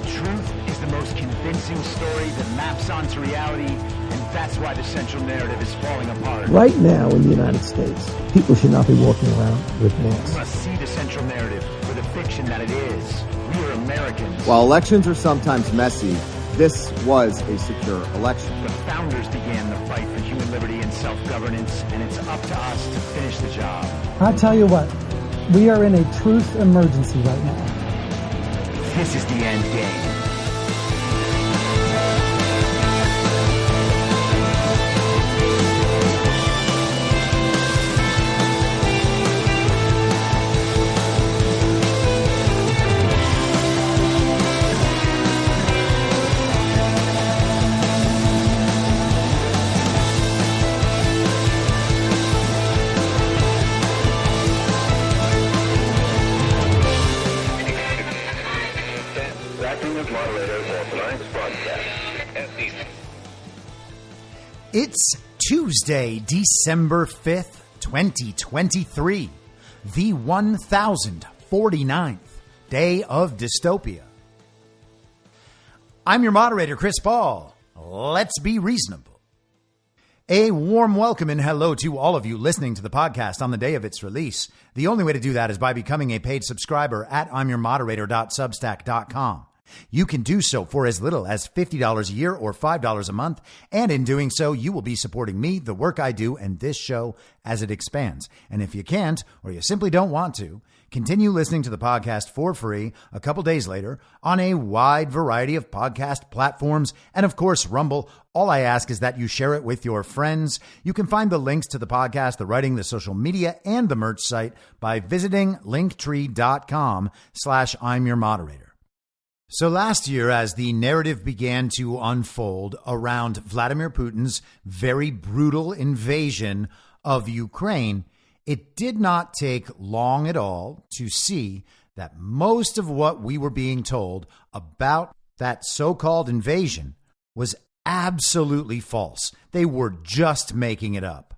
truth is the most convincing story that maps onto reality, and that's why the central narrative is falling apart. Right now in the United States, people should not be walking around with masks. We must see the central narrative for the fiction that it is. We are Americans. While elections are sometimes messy, this was a secure election. The founders began the fight for human liberty and self-governance, and it's up to us to finish the job. I'll tell you what, we are in a truth emergency right now. This is the end game. It's Tuesday, December 5th, 2023, the 1049th day of dystopia. I'm your moderator, Chris Paul. Let's be reasonable. A warm welcome and hello to all of you listening to the podcast on the day of its release. The only way to do that is by becoming a paid subscriber at imyourmoderator.substack.com. You can do so for as little as $50 a year or $5 a month. And in doing so, you will be supporting me, the work I do, and this show as it expands. And if you can't, or you simply don't want to, continue listening to the podcast for free a couple days later on a wide variety of podcast platforms and, of course, Rumble. All I ask is that you share it with your friends. You can find the links to the podcast, the writing, the social media, and the merch site by visiting linktree.com/I'mYourModerator. So last year, as the narrative began to unfold around Vladimir Putin's very brutal invasion of Ukraine, it did not take long at all to see that most of what we were being told about that so-called invasion was absolutely false. They were just making it up.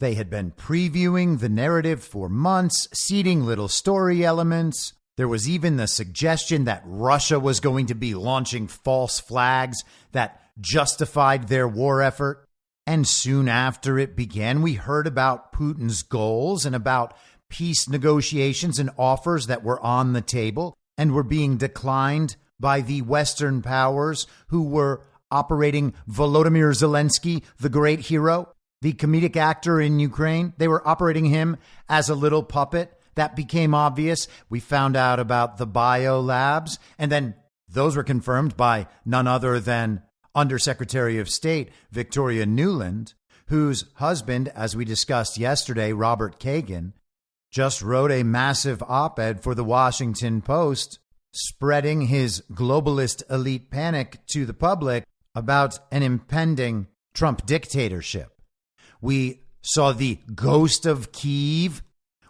They had been previewing the narrative for months, seeding little story elements. There was even the suggestion that Russia was going to be launching false flags that justified their war effort. And soon after it began, we heard about Putin's goals and about peace negotiations and offers that were on the table and were being declined by the Western powers who were operating Volodymyr Zelensky, the great hero, the comedic actor in Ukraine. They were operating him as a little puppet. That became obvious. We found out about the bio labs, and then those were confirmed by none other than Undersecretary of State Victoria Nuland, whose husband, as we discussed yesterday, Robert Kagan, just wrote a massive op-ed for the Washington Post, spreading his globalist elite panic to the public about an impending Trump dictatorship. We saw the ghost of Kyiv.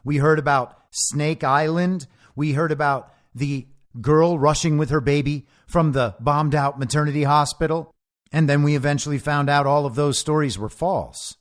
We heard about Snake Island. We heard about the girl rushing with her baby from the bombed out maternity hospital. And then we eventually found out all of those stories were false.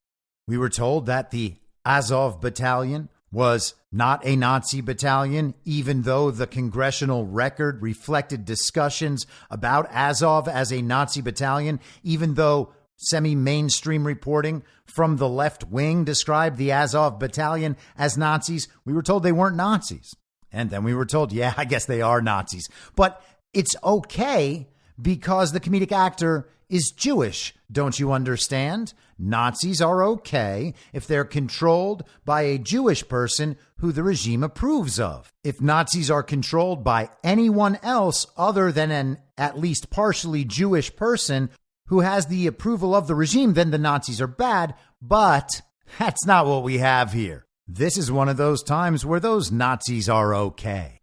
We were told that the Azov battalion was not a Nazi battalion, even though the congressional record reflected discussions about Azov as a Nazi battalion, even though semi-mainstream reporting from the left wing described the Azov battalion as Nazis. We were told they weren't Nazis. And then we were told, yeah, I guess they are Nazis. But it's okay because the comedic actor is Jewish. Don't you understand? Nazis are okay if they're controlled by a Jewish person who the regime approves of. If Nazis are controlled by anyone else other than an at least partially Jewish person who has the approval of the regime, then the Nazis are bad. But that's not what we have here. This is one of those times where those Nazis are okay.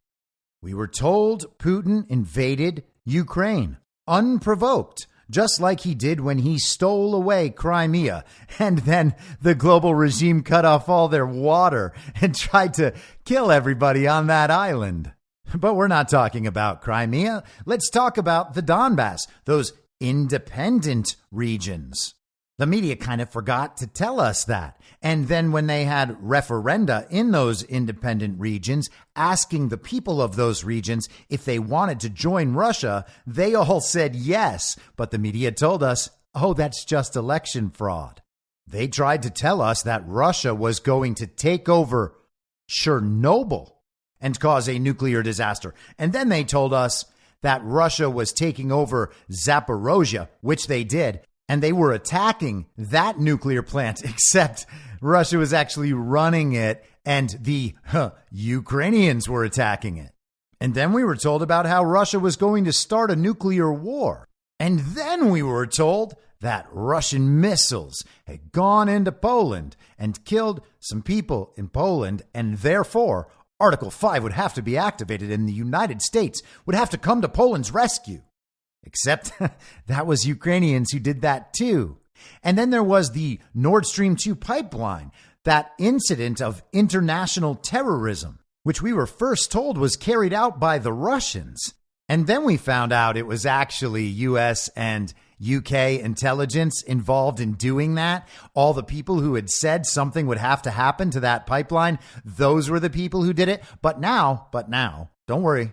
We were told Putin invaded Ukraine unprovoked, just like he did when he stole away Crimea. And then the global regime cut off all their water and tried to kill everybody on that island. But we're not talking about Crimea. Let's talk about the Donbass, those independent regions. The media kind of forgot to tell us that. And then when they had referenda in those independent regions, asking the people of those regions if they wanted to join Russia, they all said yes. But the media told us, oh, that's just election fraud. They tried to tell us that Russia was going to take over Chernobyl and cause a nuclear disaster. And then they told us that Russia was taking over Zaporozhye, which they did. And they were attacking that nuclear plant, except Russia was actually running it and the Ukrainians were attacking it. And then we were told about how Russia was going to start a nuclear war. And then we were told that Russian missiles had gone into Poland and killed some people in Poland, and therefore Article 5 would have to be activated and the United States would have to come to Poland's rescue. Except that was Ukrainians who did that too. And then there was the Nord Stream 2 pipeline, that incident of international terrorism, which we were first told was carried out by the Russians. And then we found out it was actually US and UK intelligence involved in doing that. All the people who had said something would have to happen to that pipeline, those were the people who did it. But now, don't worry.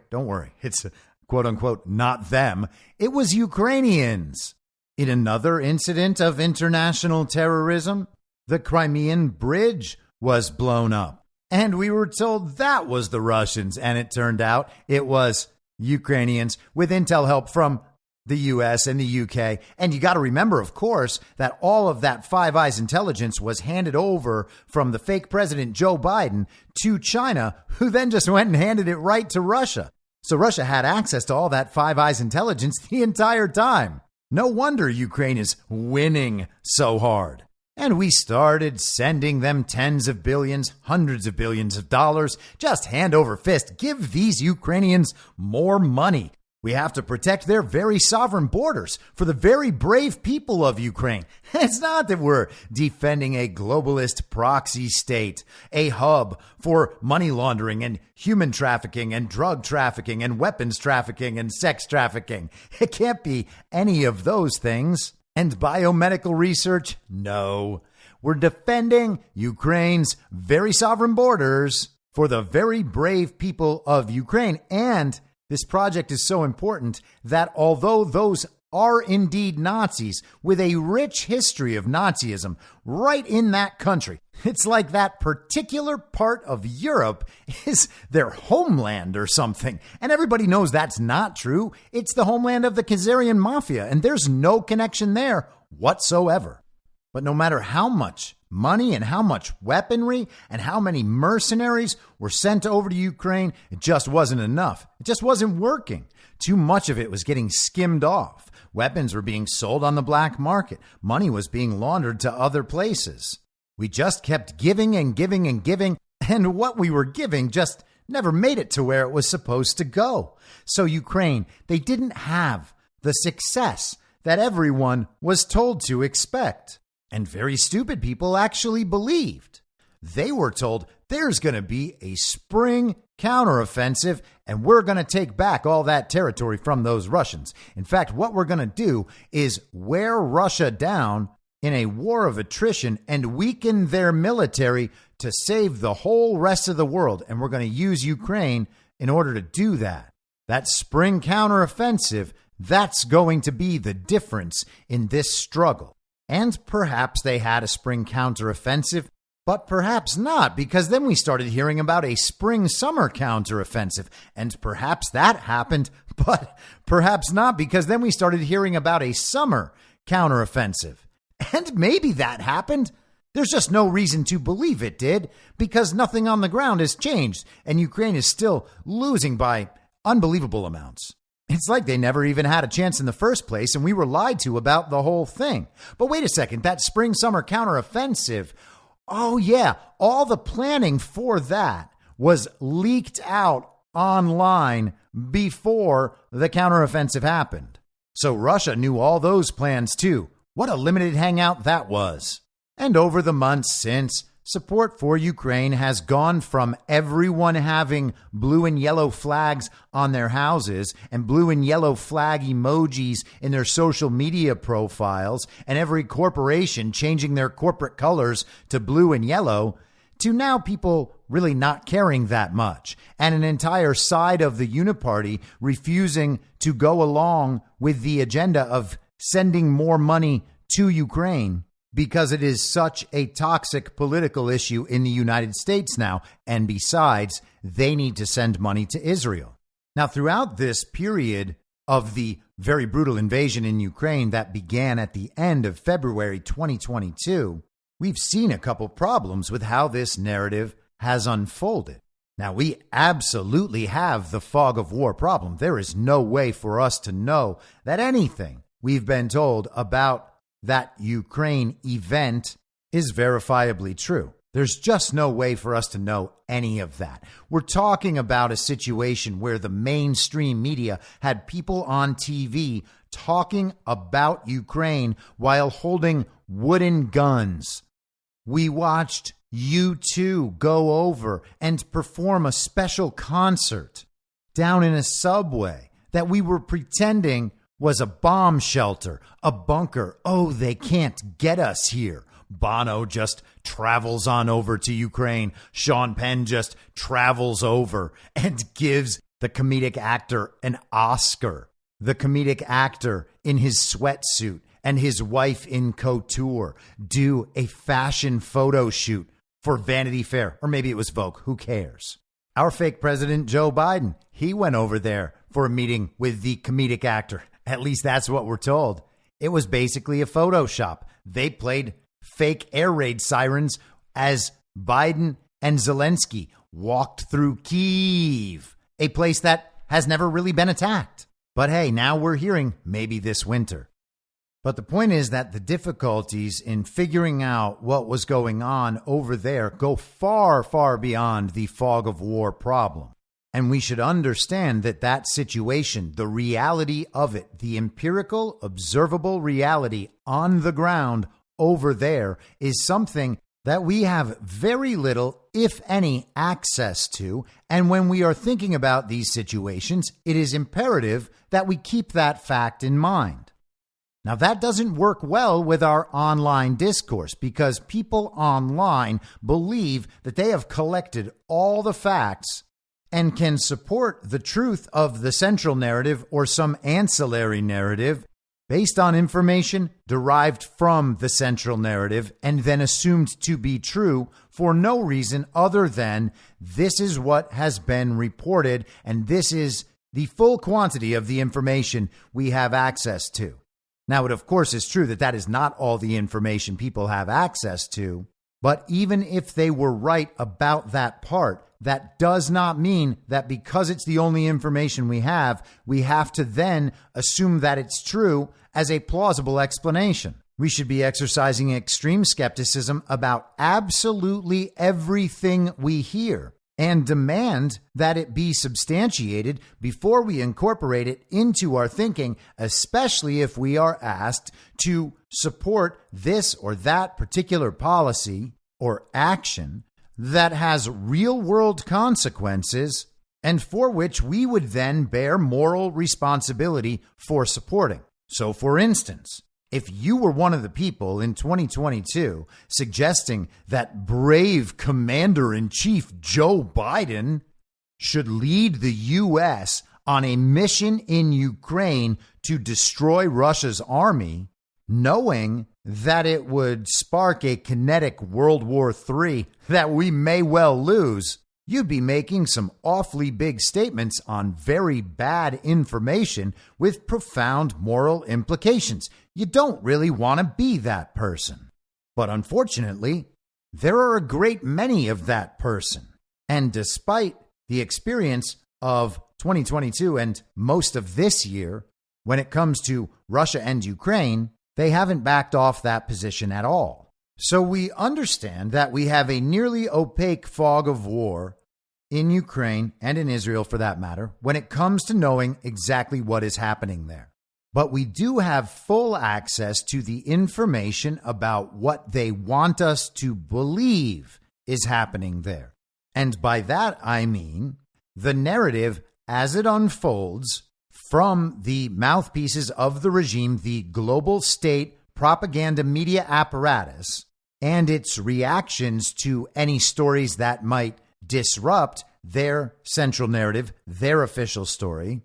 It's quote unquote, not them. It was Ukrainians. In another incident of international terrorism, the Crimean Bridge was blown up. And we were told that was the Russians. And it turned out it was Ukrainians with intel help from the US and the UK. And you got to remember, of course, that all of that Five Eyes intelligence was handed over from the fake president Joe Biden to China, who then just went and handed it right to Russia. So Russia had access to all that Five Eyes intelligence the entire time. No wonder Ukraine is winning so hard. And we started sending them tens of billions, hundreds of billions of dollars, just hand over fist. Give these Ukrainians more money. We have to protect their very sovereign borders for the very brave people of Ukraine. It's not that we're defending a globalist proxy state, a hub for money laundering and human trafficking and drug trafficking and weapons trafficking and sex trafficking. It can't be any of those things. And biomedical research? No. We're defending Ukraine's very sovereign borders for the very brave people of Ukraine. And this project is so important that although those are indeed Nazis with a rich history of Nazism right in that country, it's like that particular part of Europe is their homeland or something. And everybody knows that's not true. It's the homeland of the Khazarian mafia, and there's no connection there whatsoever. But no matter how much money and how much weaponry and how many mercenaries were sent over to Ukraine, it just wasn't enough. It just wasn't working. Too much of it was getting skimmed off. Weapons were being sold on the black market. Money was being laundered to other places. We just kept giving and giving and giving, and what we were giving just never made it to where it was supposed to go. So Ukraine, they didn't have the success that everyone was told to expect. And very stupid people actually believed. They were told there's going to be a spring counteroffensive and we're going to take back all that territory from those Russians. In fact, what we're going to do is wear Russia down in a war of attrition and weaken their military to save the whole rest of the world. And we're going to use Ukraine in order to do that. That spring counteroffensive, that's going to be the difference in this struggle. And perhaps they had a spring counteroffensive, but perhaps not, because then we started hearing about a spring-summer counteroffensive. And perhaps that happened, but perhaps not, because then we started hearing about a summer counteroffensive. And maybe that happened. There's just no reason to believe it did, because nothing on the ground has changed, and Ukraine is still losing by unbelievable amounts. It's like they never even had a chance in the first place, and we were lied to about the whole thing. But wait a second, that spring-summer counteroffensive, oh yeah, all the planning for that was leaked out online before the counteroffensive happened. So Russia knew all those plans too. What a limited hangout that was. And over the months since, support for Ukraine has gone from everyone having blue and yellow flags on their houses and blue and yellow flag emojis in their social media profiles and every corporation changing their corporate colors to blue and yellow to now people really not caring that much, and an entire side of the Uniparty refusing to go along with the agenda of sending more money to Ukraine because it is such a toxic political issue in the United States now. And besides, they need to send money to Israel. Now, throughout this period of the very brutal invasion in Ukraine that began at the end of February 2022, we've seen a couple problems with how this narrative has unfolded. Now, we absolutely have the fog of war problem. There is no way for us to know that anything we've been told about that Ukraine event is verifiably true. There's just no way for us to know any of that. We're talking about a situation where the mainstream media had people on TV talking about Ukraine while holding wooden guns. We watched U2 go over and perform a special concert down in a subway that we were pretending was a bomb shelter, a bunker. Oh, they can't get us here. Bono just travels on over to Ukraine. Sean Penn just travels over and gives the comedic actor an Oscar. The comedic actor in his sweatsuit and his wife in couture do a fashion photo shoot for Vanity Fair, or maybe it was Vogue. Who cares? Our fake president, Joe Biden, he went over there for a meeting with the comedic actor. At least that's what we're told. It was basically a Photoshop. They played fake air raid sirens as Biden and Zelensky walked through Kyiv, a place that has never really been attacked. But hey, now we're hearing maybe this winter. But the point is that the difficulties in figuring out what was going on over there go far, far beyond the fog of war problem. And we should understand that that situation, the reality of it, the empirical, observable reality on the ground over there is something that we have very little, if any, access to. And when we are thinking about these situations, it is imperative that we keep that fact in mind. Now, that doesn't work well with our online discourse because people online believe that they have collected all the facts and can support the truth of the central narrative or some ancillary narrative based on information derived from the central narrative and then assumed to be true for no reason other than this is what has been reported and this is the full quantity of the information we have access to. Now, it of course is true that that is not all the information people have access to, but even if they were right about that part, that does not mean that because it's the only information we have to then assume that it's true as a plausible explanation. We should be exercising extreme skepticism about absolutely everything we hear and demand that it be substantiated before we incorporate it into our thinking, especially if we are asked to support this or that particular policy or action that has real-world consequences and for which we would then bear moral responsibility for supporting. So, for instance, if you were one of the people in 2022 suggesting that brave Commander-in-Chief Joe Biden should lead the U.S. on a mission in Ukraine to destroy Russia's army, knowing that it would spark a kinetic World War III that we may well lose, you'd be making some awfully big statements on very bad information with profound moral implications. You don't really want to be that person. But unfortunately, there are a great many of that person. And despite the experience of 2022 and most of this year, when it comes to Russia and Ukraine, they haven't backed off that position at all. So we understand that we have a nearly opaque fog of war in Ukraine and in Israel, for that matter, when it comes to knowing exactly what is happening there. but we do have full access to the information about what they want us to believe is happening there. And by that, I mean the narrative as it unfolds from the mouthpieces of the regime, the global state propaganda media apparatus, and its reactions to any stories that might disrupt their central narrative, their official story.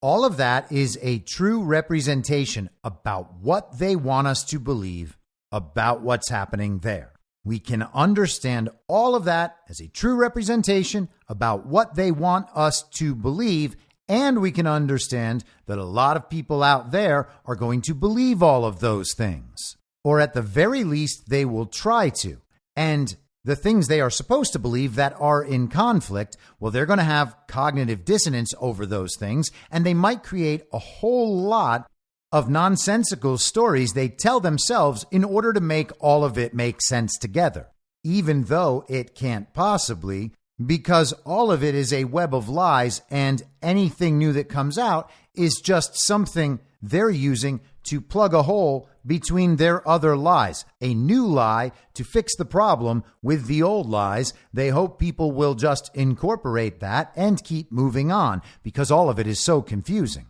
All of that is a true representation about what they want us to believe about what's happening there. We can understand all of that as a true representation about what they want us to believe, and we can understand that a lot of people out there are going to believe all of those things. Or at the very least, they will try to. And the things they are supposed to believe that are in conflict, well, they're going to have cognitive dissonance over those things, and they might create a whole lot of nonsensical stories they tell themselves in order to make all of it make sense together, even though it can't possibly, because all of it is a web of lies, and anything new that comes out is just something they're using to plug a hole between their other lies, a new lie to fix the problem with the old lies. They hope people will just incorporate that and keep moving on, because all of it is so confusing.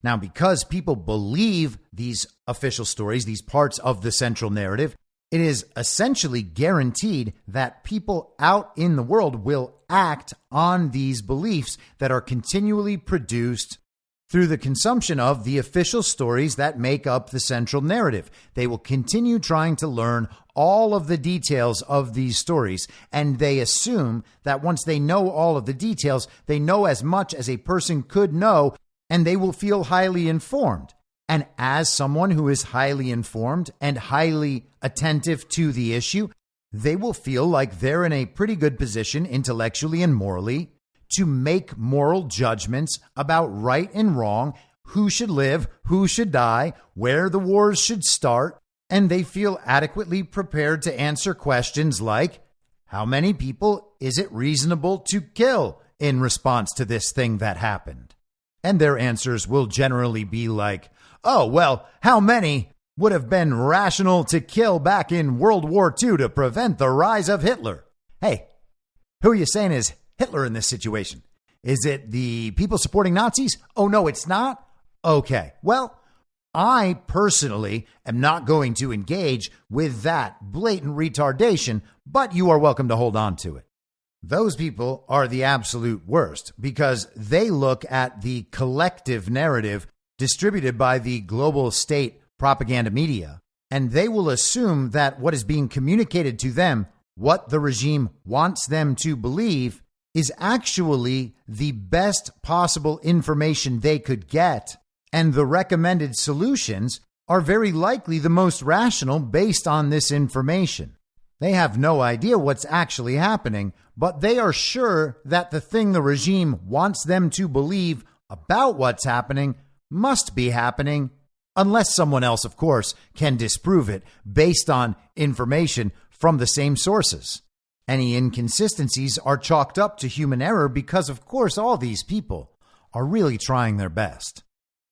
Now, because people believe these official stories, these parts of the central narrative, it is essentially guaranteed that people out in the world will act on these beliefs that are continually produced through the consumption of the official stories that make up the central narrative. They will continue trying to learn all of the details of these stories, and they assume that once they know all of the details, they know as much as a person could know, and they will feel highly informed. And as someone who is highly informed and highly attentive to the issue, they will feel like they're in a pretty good position intellectually and morally to make moral judgments about right and wrong, who should live, who should die, where the wars should start, and they feel adequately prepared to answer questions like, how many people is it reasonable to kill in response to this thing that happened? And their answers will generally be like, oh, well, how many would have been rational to kill back in World War II to prevent the rise of Hitler? Hey, who are you saying is Hitler in this situation? Is it the people supporting Nazis? Oh, no, it's not? Okay, well, I personally am not going to engage with that blatant retardation, but you are welcome to hold on to it. Those people are the absolute worst because they look at the collective narrative distributed by the global state propaganda media, and they will assume that what is being communicated to them, what the regime wants them to believe, is actually the best possible information they could get, and the recommended solutions are very likely the most rational based on this information. They have no idea what's actually happening, but they are sure that the thing the regime wants them to believe about what's happening must be happening, unless someone else, of course, can disprove it based on information from the same sources. Any inconsistencies are chalked up to human error because, of course, all these people are really trying their best.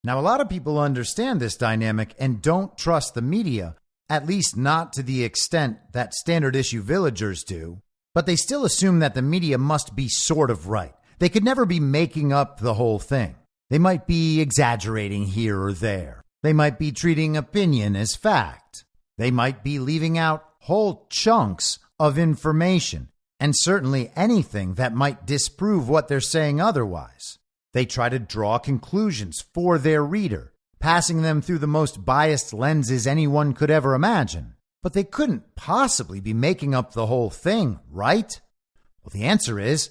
Now, a lot of people understand this dynamic and don't trust the media, at least not to the extent that standard issue villagers do, but they still assume that the media must be sort of right. They could never be making up the whole thing. They might be exaggerating here or there. They might be treating opinion as fact. They might be leaving out whole chunks of information, and certainly anything that might disprove what they're saying otherwise. They try to draw conclusions for their reader, passing them through the most biased lenses anyone could ever imagine. But they couldn't possibly be making up the whole thing, right? Well, the answer is,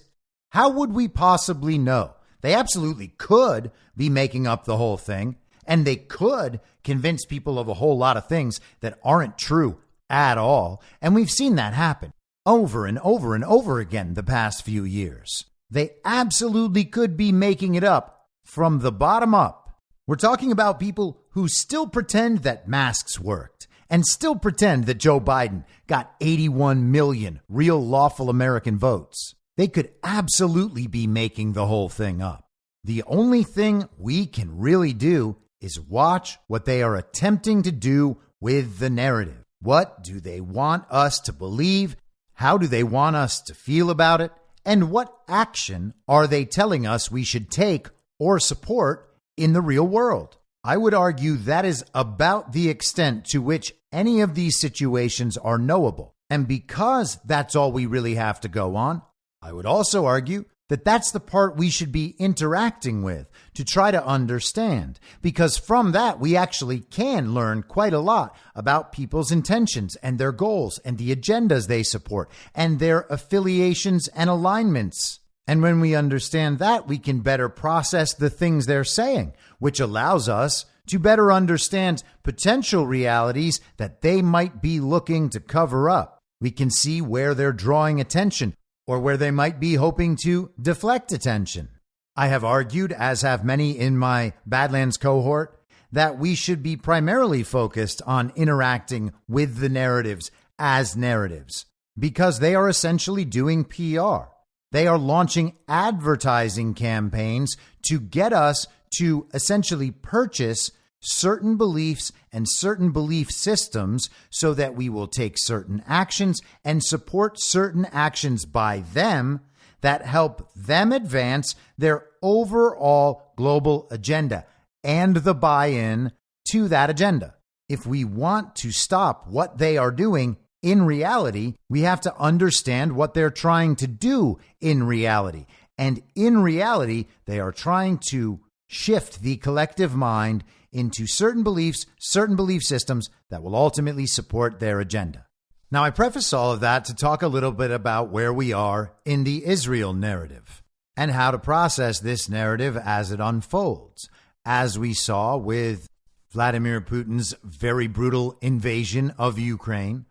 how would we possibly know? They absolutely could be making up the whole thing, and they could convince people of a whole lot of things that aren't true at all. And we've seen that happen over and over and over again the past few years. They absolutely could be making it up from the bottom up. We're talking about people who still pretend that masks worked and still pretend that Joe Biden got 81 million real lawful American votes. They could absolutely be making the whole thing up. The only thing we can really do is watch what they are attempting to do with the narrative. What do they want us to believe? How do they want us to feel about it? And what action are they telling us we should take or support in the real world? I would argue that is about the extent to which any of these situations are knowable. And because that's all we really have to go on, I would also argue that that's the part we should be interacting with to try to understand, because from that we actually can learn quite a lot about people's intentions and their goals and the agendas they support and their affiliations and alignments. And when we understand that, we can better process the things they're saying, which allows us to better understand potential realities that they might be looking to cover up. We can see where they're drawing attention or where they might be hoping to deflect attention. I have argued, as have many in my Badlands cohort, that we should be primarily focused on interacting with the narratives as narratives, because they are essentially doing PR. They are launching advertising campaigns to get us to essentially purchase certain beliefs and certain belief systems so that we will take certain actions and support certain actions by them that help them advance their overall global agenda and the buy-in to that agenda. If we want to stop what they are doing in reality, we have to understand what they're trying to do in reality. And in reality, they are trying to shift the collective mind into certain beliefs, certain belief systems that will ultimately support their agenda. Now, I preface all of that to talk a little bit about where we are in the Israel narrative and how to process this narrative as it unfolds. As we saw with Vladimir Putin's very brutal invasion of Ukraine,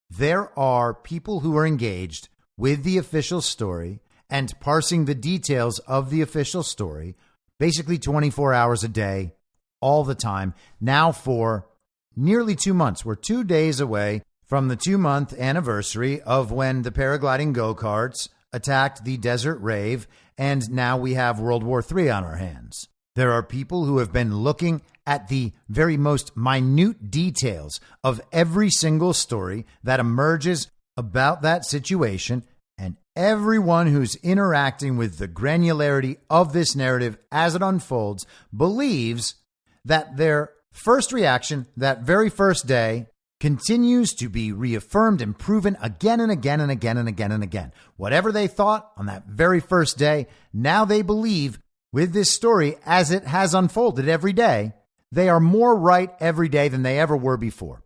there are people who are engaged with the official story and parsing the details of the official story basically 24 hours a day, all the time, now for nearly 2 months. We're 2 days away from the 2-month anniversary of when the paragliding go-karts attacked the Desert Rave, and now we have World War III on our hands. There are people who have been looking at the very most minute details of every single story that emerges about that situation, and everyone who's interacting with the granularity of this narrative as it unfolds believes that their first reaction that very first day continues to be reaffirmed and proven again and again and again and again and again. Whatever they thought on that very first day, now they believe with this story as it has unfolded every day, they are more right every day than they ever were before.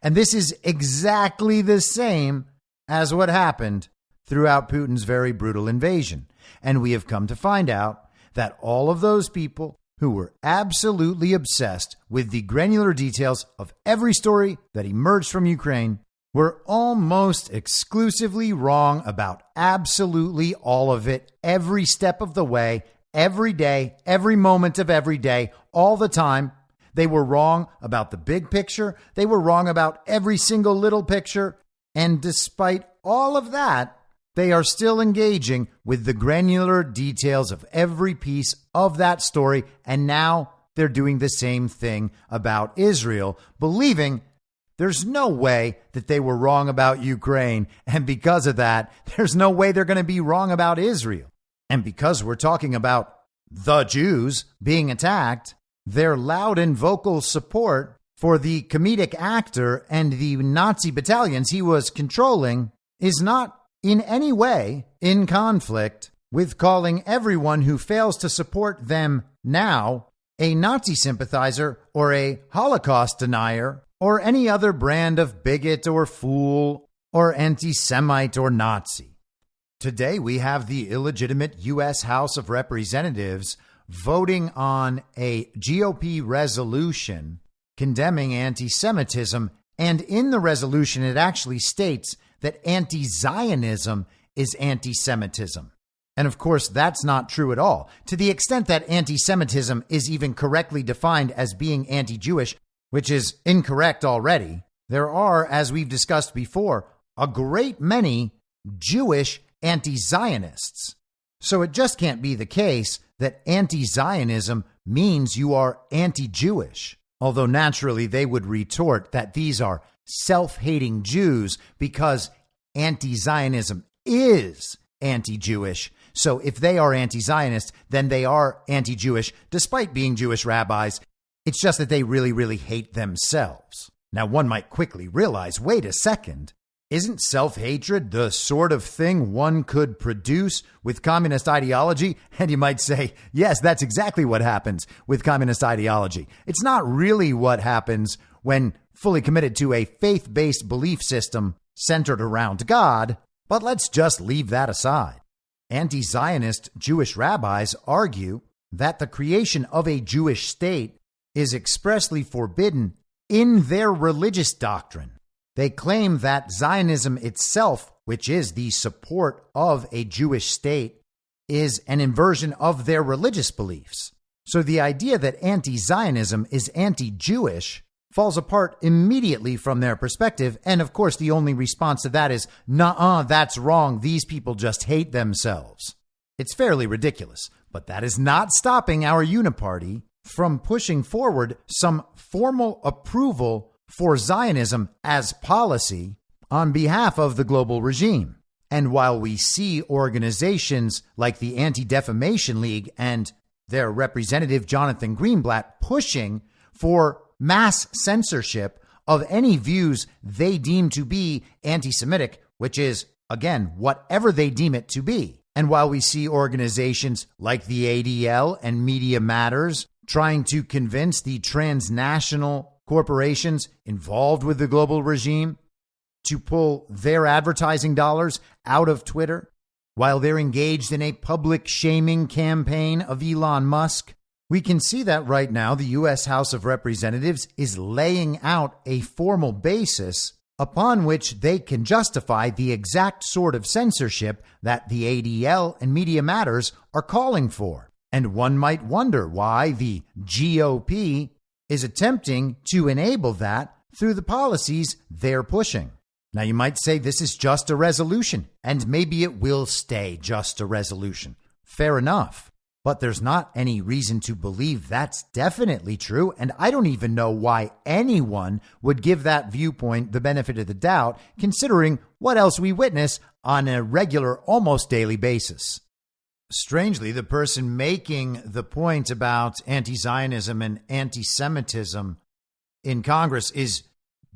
And this is exactly the same as what happened throughout Putin's very brutal invasion. And we have come to find out that all of those people who were absolutely obsessed with the granular details of every story that emerged from Ukraine were almost exclusively wrong about absolutely all of it, every step of the way, every day, every moment of every day, all the time. They were wrong about the big picture. They were wrong about every single little picture. And despite all of that, they are still engaging with the granular details of every piece of that story. And now they're doing the same thing about Israel, believing there's no way that they were wrong about Ukraine. And because of that, there's no way they're going to be wrong about Israel. And because we're talking about the Jews being attacked, their loud and vocal support for the comedic actor and the Nazi battalions he was controlling is not in any way in conflict with calling everyone who fails to support them now a Nazi sympathizer or a Holocaust denier or any other brand of bigot or fool or anti-Semite or Nazi. Today we have the illegitimate U.S. House of Representatives voting on a GOP resolution condemning anti-Semitism, and in the resolution it actually states that anti-Zionism is anti-Semitism. And of course, that's not true at all. To the extent that anti-Semitism is even correctly defined as being anti-Jewish, which is incorrect already, there are, as we've discussed before, a great many Jewish anti-Zionists. So it just can't be the case that anti-Zionism means you are anti-Jewish, although naturally they would retort that these are self-hating Jews because anti-Zionism is anti-Jewish. So if they are anti-Zionist, then they are anti-Jewish, despite being Jewish rabbis. It's just that they really, really hate themselves. Now, one might quickly realize, wait a second, isn't self-hatred the sort of thing one could produce with communist ideology? And you might say, yes, that's exactly what happens with communist ideology. It's not really what happens when fully committed to a faith-based belief system centered around God, but let's just leave that aside. Anti-Zionist Jewish rabbis argue that the creation of a Jewish state is expressly forbidden in their religious doctrine. They claim that Zionism itself, which is the support of a Jewish state, is an inversion of their religious beliefs. So the idea that anti-Zionism is anti-Jewish falls apart immediately from their perspective. And of course, the only response to that is, nuh-uh, that's wrong. These people just hate themselves. It's fairly ridiculous, but that is not stopping our uniparty from pushing forward some formal approval for Zionism as policy on behalf of the global regime. And while we see organizations like the Anti-Defamation League and their representative Jonathan Greenblatt pushing for mass censorship of any views they deem to be anti-Semitic, which is, again, whatever they deem it to be. And while we see organizations like the ADL and Media Matters trying to convince the transnational corporations involved with the global regime to pull their advertising dollars out of Twitter, while they're engaged in a public shaming campaign of Elon Musk, we can see that right now the U.S. House of Representatives is laying out a formal basis upon which they can justify the exact sort of censorship that the ADL and Media Matters are calling for. And one might wonder why the GOP is attempting to enable that through the policies they're pushing. Now, you might say this is just a resolution, and maybe it will stay just a resolution. Fair enough. But there's not any reason to believe that's definitely true, and I don't even know why anyone would give that viewpoint the benefit of the doubt, considering what else we witness on a regular, almost daily basis. Strangely, the person making the point about anti-Zionism and anti-Semitism in Congress is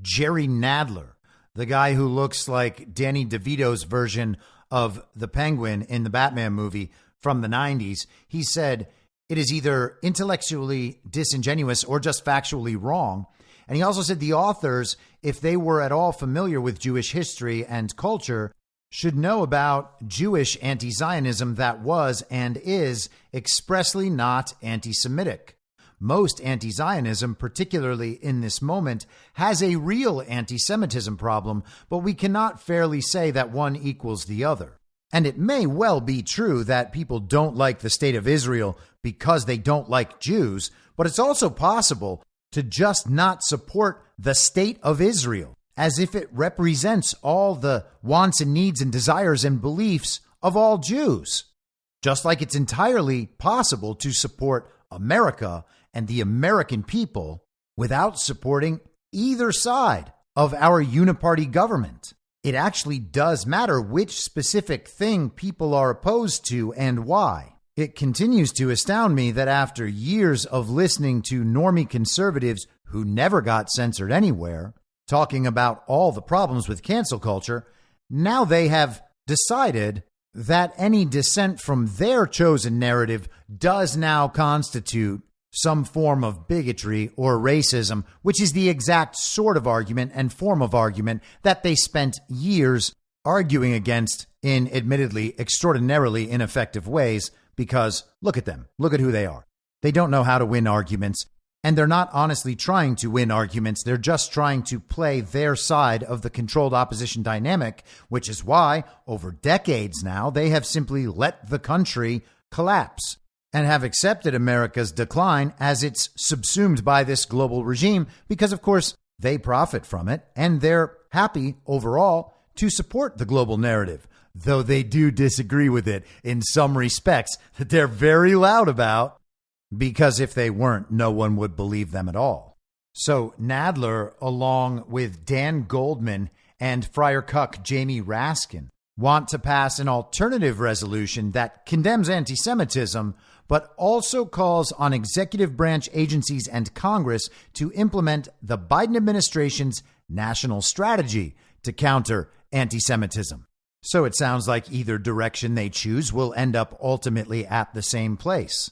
Jerry Nadler, the guy who looks like Danny DeVito's version of the Penguin in the Batman movie from the 90s. He said it is either intellectually disingenuous or just factually wrong. And he also said the authors, if they were at all familiar with Jewish history and culture, should know about Jewish anti-Zionism that was and is expressly not anti-Semitic. Most anti-Zionism, particularly in this moment, has a real anti-Semitism problem, but we cannot fairly say that one equals the other. And it may well be true that people don't like the state of Israel because they don't like Jews, but it's also possible to just not support the state of Israel as if it represents all the wants and needs and desires and beliefs of all Jews. Just like it's entirely possible to support America and the American people without supporting either side of our uniparty government. It actually does matter which specific thing people are opposed to and why. It continues to astound me that after years of listening to normie conservatives who never got censored anywhere, talking about all the problems with cancel culture, now they have decided that any dissent from their chosen narrative does now constitute some form of bigotry or racism, which is the exact sort of argument and form of argument that they spent years arguing against in admittedly extraordinarily ineffective ways, because look at them. Look at who they are. They don't know how to win arguments, and they're not honestly trying to win arguments. They're just trying to play their side of the controlled opposition dynamic, which is why over decades now they have simply let the country collapse and have accepted America's decline as it's subsumed by this global regime because, of course, they profit from it and they're happy overall to support the global narrative. though they do disagree with it in some respects that they're very loud about, because if they weren't, no one would believe them at all. So Nadler, along with Dan Goldman and Friar Cuck Jamie Raskin, want to pass an alternative resolution that condemns anti-Semitism, but also calls on executive branch agencies and Congress to implement the Biden administration's national strategy to counter anti-Semitism. So it sounds like either direction they choose will end up ultimately at the same place.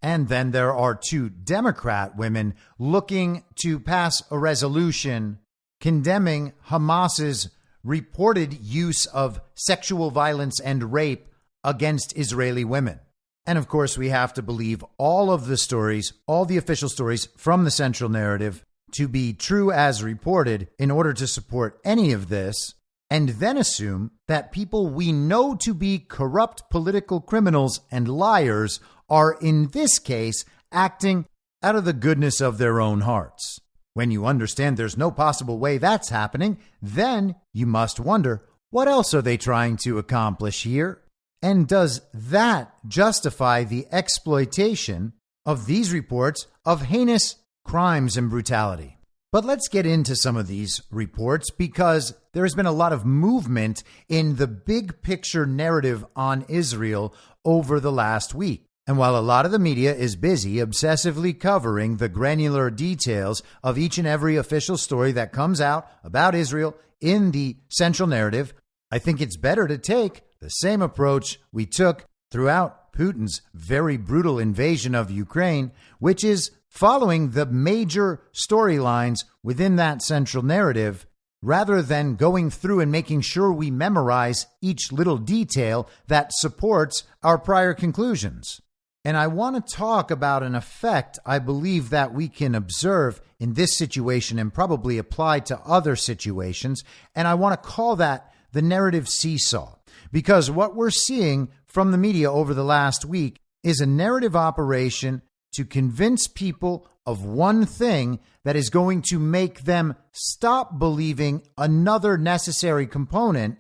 And then there are two Democrat women looking to pass a resolution condemning Hamas's reported use of sexual violence and rape against Israeli women. And of course, we have to believe all of the stories, all the official stories from the central narrative to be true as reported in order to support any of this, and then assume that people we know to be corrupt political criminals and liars are, in this case, acting out of the goodness of their own hearts. When you understand there's no possible way that's happening, then you must wonder, what else are they trying to accomplish here? And does that justify the exploitation of these reports of heinous crimes and brutality? But let's get into some of these reports, because there has been a lot of movement in the big picture narrative on Israel over the last week. And while a lot of the media is busy obsessively covering the granular details of each and every official story that comes out about Israel in the central narrative, I think it's better to take the same approach we took throughout Putin's very brutal invasion of Ukraine, which is following the major storylines within that central narrative, rather than going through and making sure we memorize each little detail that supports our prior conclusions. And I want to talk about an effect I believe that we can observe in this situation and probably apply to other situations. And I want to call that the narrative seesaw, because what we're seeing from the media over the last week is a narrative operation to convince people of one thing that is going to make them stop believing another necessary component.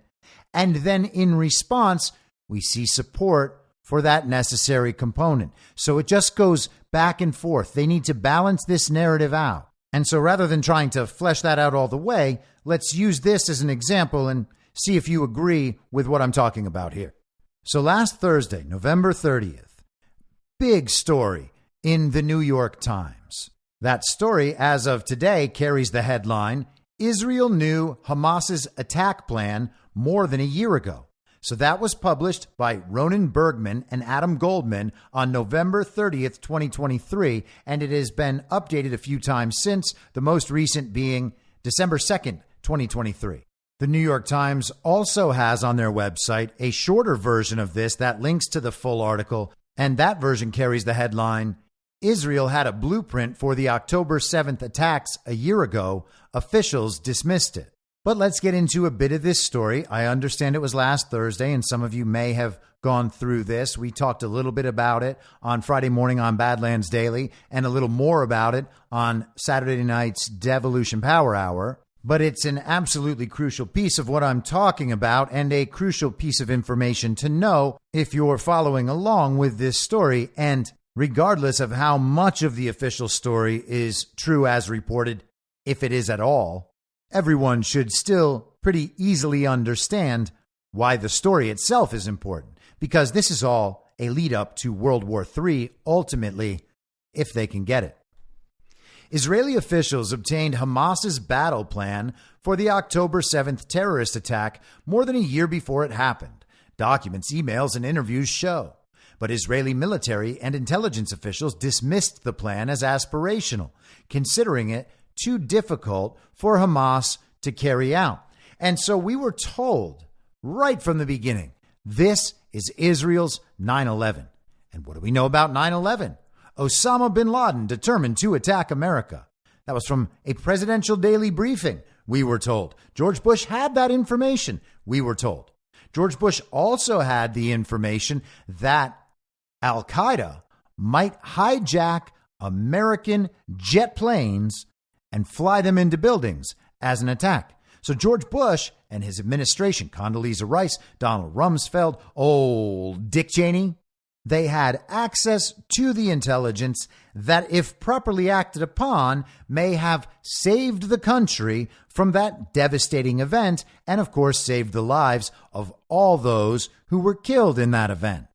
And then in response, we see support for that necessary component. So it just goes back and forth. They need to balance this narrative out. And so rather than trying to flesh that out all the way, let's use this as an example and see if you agree with what I'm talking about here. So last Thursday, November 30th, big story in the New York Times. That story, as of today, carries the headline, Israel knew Hamas's attack plan more than a year ago. So that was published by Ronan Bergman and Adam Goldman on November 30th, 2023, and it has been updated a few times since, the most recent being December 2nd, 2023. The New York Times also has on their website a shorter version of this that links to the full article, and that version carries the headline, Israel had a blueprint for the October 7th attacks a year ago. Officials dismissed it. But let's get into a bit of this story. I understand it was last Thursday, and some of you may have gone through this. We talked a little bit about it on Friday morning on Badlands Daily, and a little more about it on Saturday night's Devolution Power Hour. But it's an absolutely crucial piece of what I'm talking about, and a crucial piece of information to know if you're following along with this story. And regardless of how much of the official story is true as reported, if it is at all, everyone should still pretty easily understand why the story itself is important, because this is all a lead up to World War III, ultimately, if they can get it. Israeli officials obtained Hamas's battle plan for the October 7th terrorist attack more than a year before it happened. Documents, emails, and interviews show. But Israeli military and intelligence officials dismissed the plan as aspirational, considering it too difficult for Hamas to carry out. And so we were told right from the beginning, this is Israel's 9/11. And what do we know about 9/11? Osama bin Laden determined to attack America. That was from a presidential daily briefing, we were told. George Bush had that information, we were told. George Bush also had the information that Al-Qaeda might hijack American jet planes and fly them into buildings as an attack. So George Bush and his administration, Condoleezza Rice, Donald Rumsfeld, old Dick Cheney, they had access to the intelligence that, if properly acted upon, may have saved the country from that devastating event and, of course, saved the lives of all those who were killed in that event.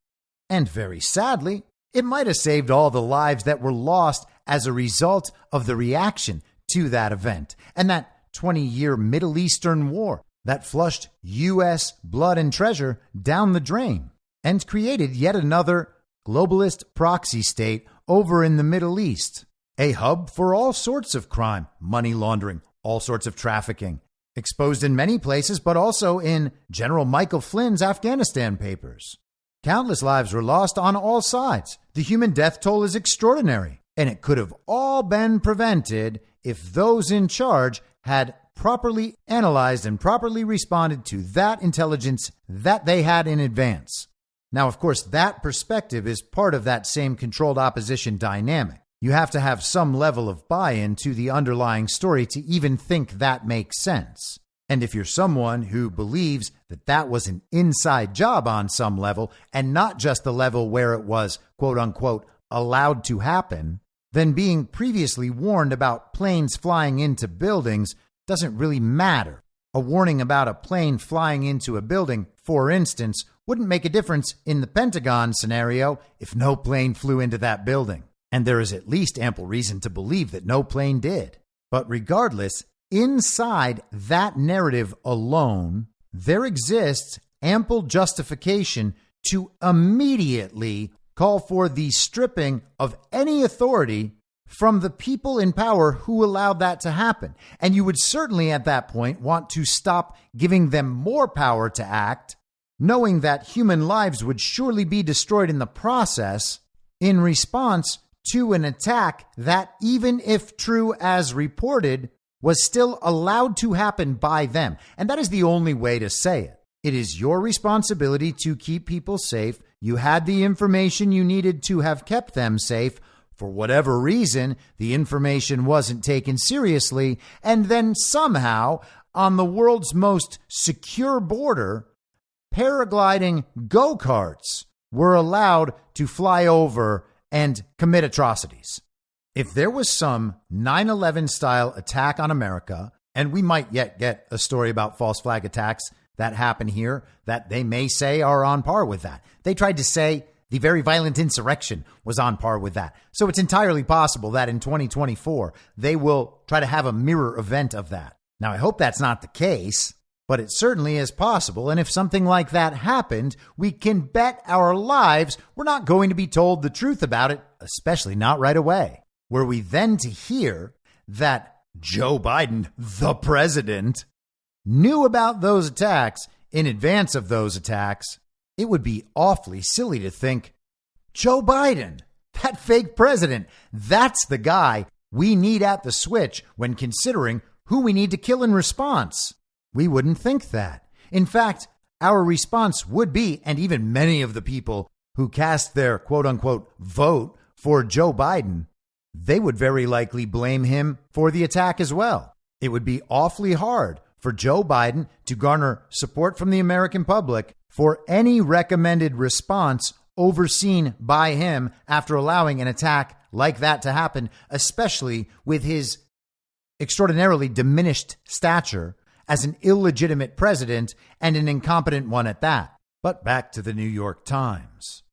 And very sadly, it might have saved all the lives that were lost as a result of the reaction to that event and that 20-year Middle Eastern war that flushed U.S. blood and treasure down the drain and created yet another globalist proxy state over in the Middle East, a hub for all sorts of crime, money laundering, all sorts of trafficking, exposed in many places, but also in General Michael Flynn's Afghanistan papers. Countless lives were lost on all sides. The human death toll is extraordinary, and it could have all been prevented if those in charge had properly analyzed and properly responded to that intelligence that they had in advance. Now, of course, that perspective is part of that same controlled opposition dynamic. You have to have some level of buy-in to the underlying story to even think that makes sense. And if you're someone who believes that that was an inside job on some level and not just the level where it was, quote unquote, allowed to happen, then being previously warned about planes flying into buildings doesn't really matter. A warning about a plane flying into a building, for instance, wouldn't make a difference in the Pentagon scenario if no plane flew into that building. And there is at least ample reason to believe that no plane did. But regardless, inside that narrative alone, there exists ample justification to immediately call for the stripping of any authority from the people in power who allowed that to happen. And you would certainly at that point want to stop giving them more power to act, knowing that human lives would surely be destroyed in the process in response to an attack that, even if true as reported, was still allowed to happen by them. And that is the only way to say it. It is your responsibility to keep people safe. You had the information you needed to have kept them safe. For whatever reason, the information wasn't taken seriously. And then somehow, on the world's most secure border, paragliding go-karts were allowed to fly over and commit atrocities. If there was some 9/11 style attack on America, and we might yet get a story about false flag attacks that happen here that they may say are on par with that. They tried to say the very violent insurrection was on par with that. So it's entirely possible that in 2024, they will try to have a mirror event of that. Now, I hope that's not the case, but it certainly is possible. And if something like that happened, we can bet our lives we're not going to be told the truth about it, especially not right away. Were we then to hear that Joe Biden, the president, knew about those attacks in advance of those attacks, it would be awfully silly to think, Joe Biden, that fake president, that's the guy we need at the switch when considering who we need to kill in response. We wouldn't think that. In fact, our response would be, and even many of the people who cast their quote unquote vote for Joe Biden, they would very likely blame him for the attack as well. It would be awfully hard for Joe Biden to garner support from the American public for any recommended response overseen by him after allowing an attack like that to happen, especially with his extraordinarily diminished stature as an illegitimate president and an incompetent one at that. But back to the New York Times.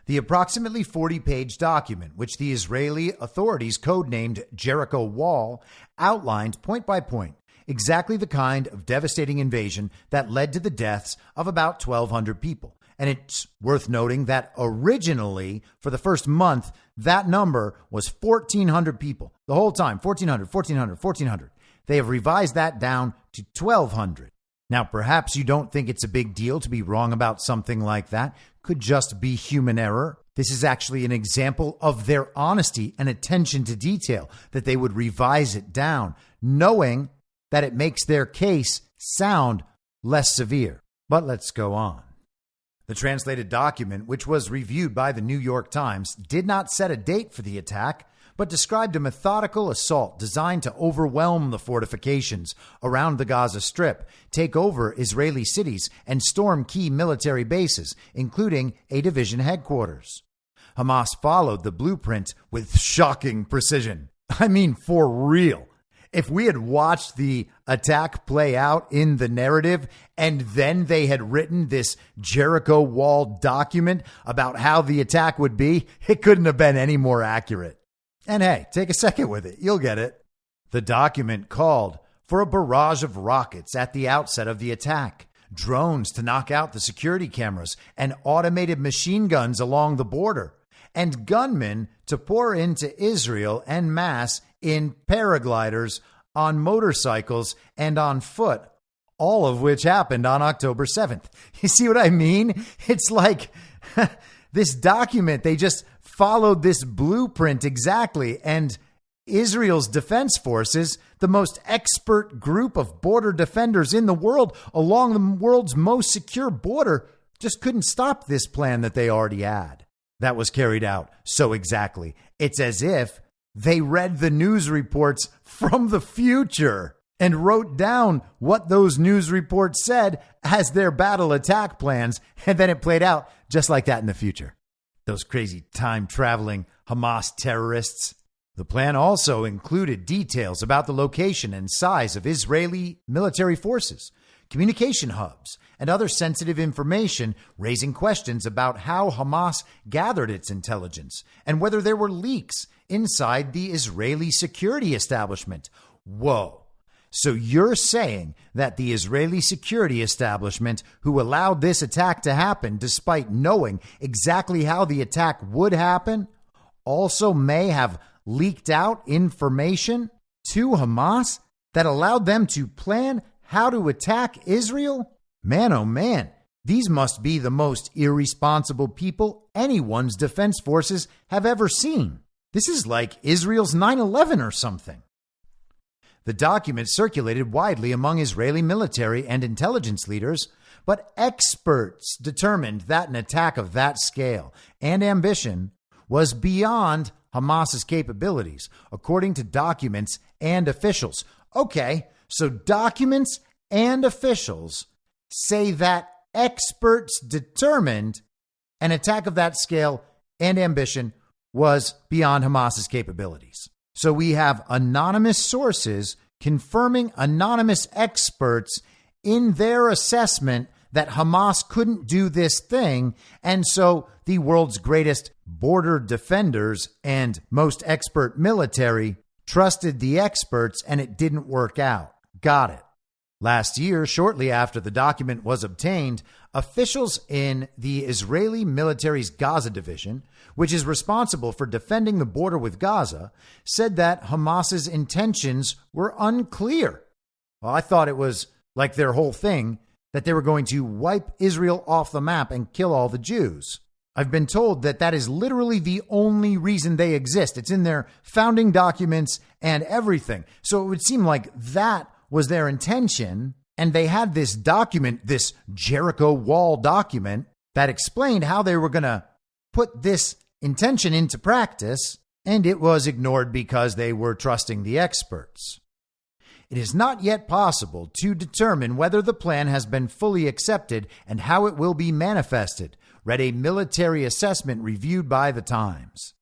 The approximately 40-page document, which the Israeli authorities codenamed Jericho Wall, outlined point by point exactly the kind of devastating invasion that led to the deaths of about 1,200 people. And it's worth noting that originally, for the first month, that number was 1,400 people. The whole time, 1,400. They have revised that down to 1,200. Now, perhaps you don't think it's a big deal to be wrong about something like that. Could just be human error. This is actually an example of their honesty and attention to detail, that they would revise it down, knowing that it makes their case sound less severe. But let's go on. The translated document, which was reviewed by the New York Times, did not set a date for the attack, but described a methodical assault designed to overwhelm the fortifications around the Gaza Strip, take over Israeli cities, and storm key military bases, including a division headquarters. Hamas followed the blueprint with shocking precision. I mean, for real. If we had watched the attack play out in the narrative and then they had written this Jericho Wall document about how the attack would be, it couldn't have been any more accurate. And hey, take a second with it. You'll get it. The document called for a barrage of rockets at the outset of the attack, drones to knock out the security cameras, and automated machine guns along the border, and gunmen to pour into Israel en masse in paragliders, on motorcycles, and on foot, all of which happened on October 7th. You see what I mean? It's like this document, they just followed this blueprint exactly, and Israel's defense forces, the most expert group of border defenders in the world along the world's most secure border, just couldn't stop this plan that they already had. That was carried out so exactly. It's as if they read the news reports from the future and wrote down what those news reports said as their battle attack plans, and then it played out just like that in the future. Those crazy time-traveling Hamas terrorists. The plan also included details about the location and size of Israeli military forces, communication hubs, and other sensitive information, raising questions about how Hamas gathered its intelligence and whether there were leaks inside the Israeli security establishment. Whoa. So you're saying that the Israeli security establishment, who allowed this attack to happen despite knowing exactly how the attack would happen, also may have leaked out information to Hamas that allowed them to plan how to attack Israel? Man, oh man, these must be the most irresponsible people anyone's defense forces have ever seen. This is like Israel's 9/11 or something. The document circulated widely among Israeli military and intelligence leaders, but experts determined that an attack of that scale and ambition was beyond Hamas's capabilities, according to documents and officials. Okay, so documents and officials say that experts determined an attack of that scale and ambition was beyond Hamas's capabilities. So we have anonymous sources confirming anonymous experts in their assessment that Hamas couldn't do this thing, and so the world's greatest border defenders and most expert military trusted the experts, and it didn't work out. Got it. Last year, shortly after the document was obtained, officials in the Israeli military's Gaza division, which is responsible for defending the border with Gaza, said that Hamas's intentions were unclear. Well, I thought it was like their whole thing, that they were going to wipe Israel off the map and kill all the Jews. I've been told that that is literally the only reason they exist. It's in their founding documents and everything. So it would seem like that was their intention, and they had this document, this Jericho Wall document, that explained how they were going to put this intention into practice, and it was ignored because they were trusting the experts. It is not yet possible to determine whether the plan has been fully accepted and how it will be manifested, read a military assessment reviewed by The Times.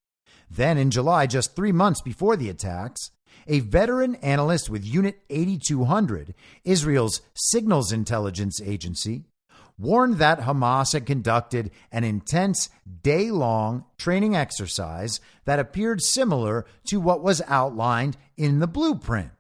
Then in July, just 3 months before the attacks, a veteran analyst with Unit 8200, Israel's signals intelligence agency, warned that Hamas had conducted an intense day-long training exercise that appeared similar to what was outlined in the blueprint.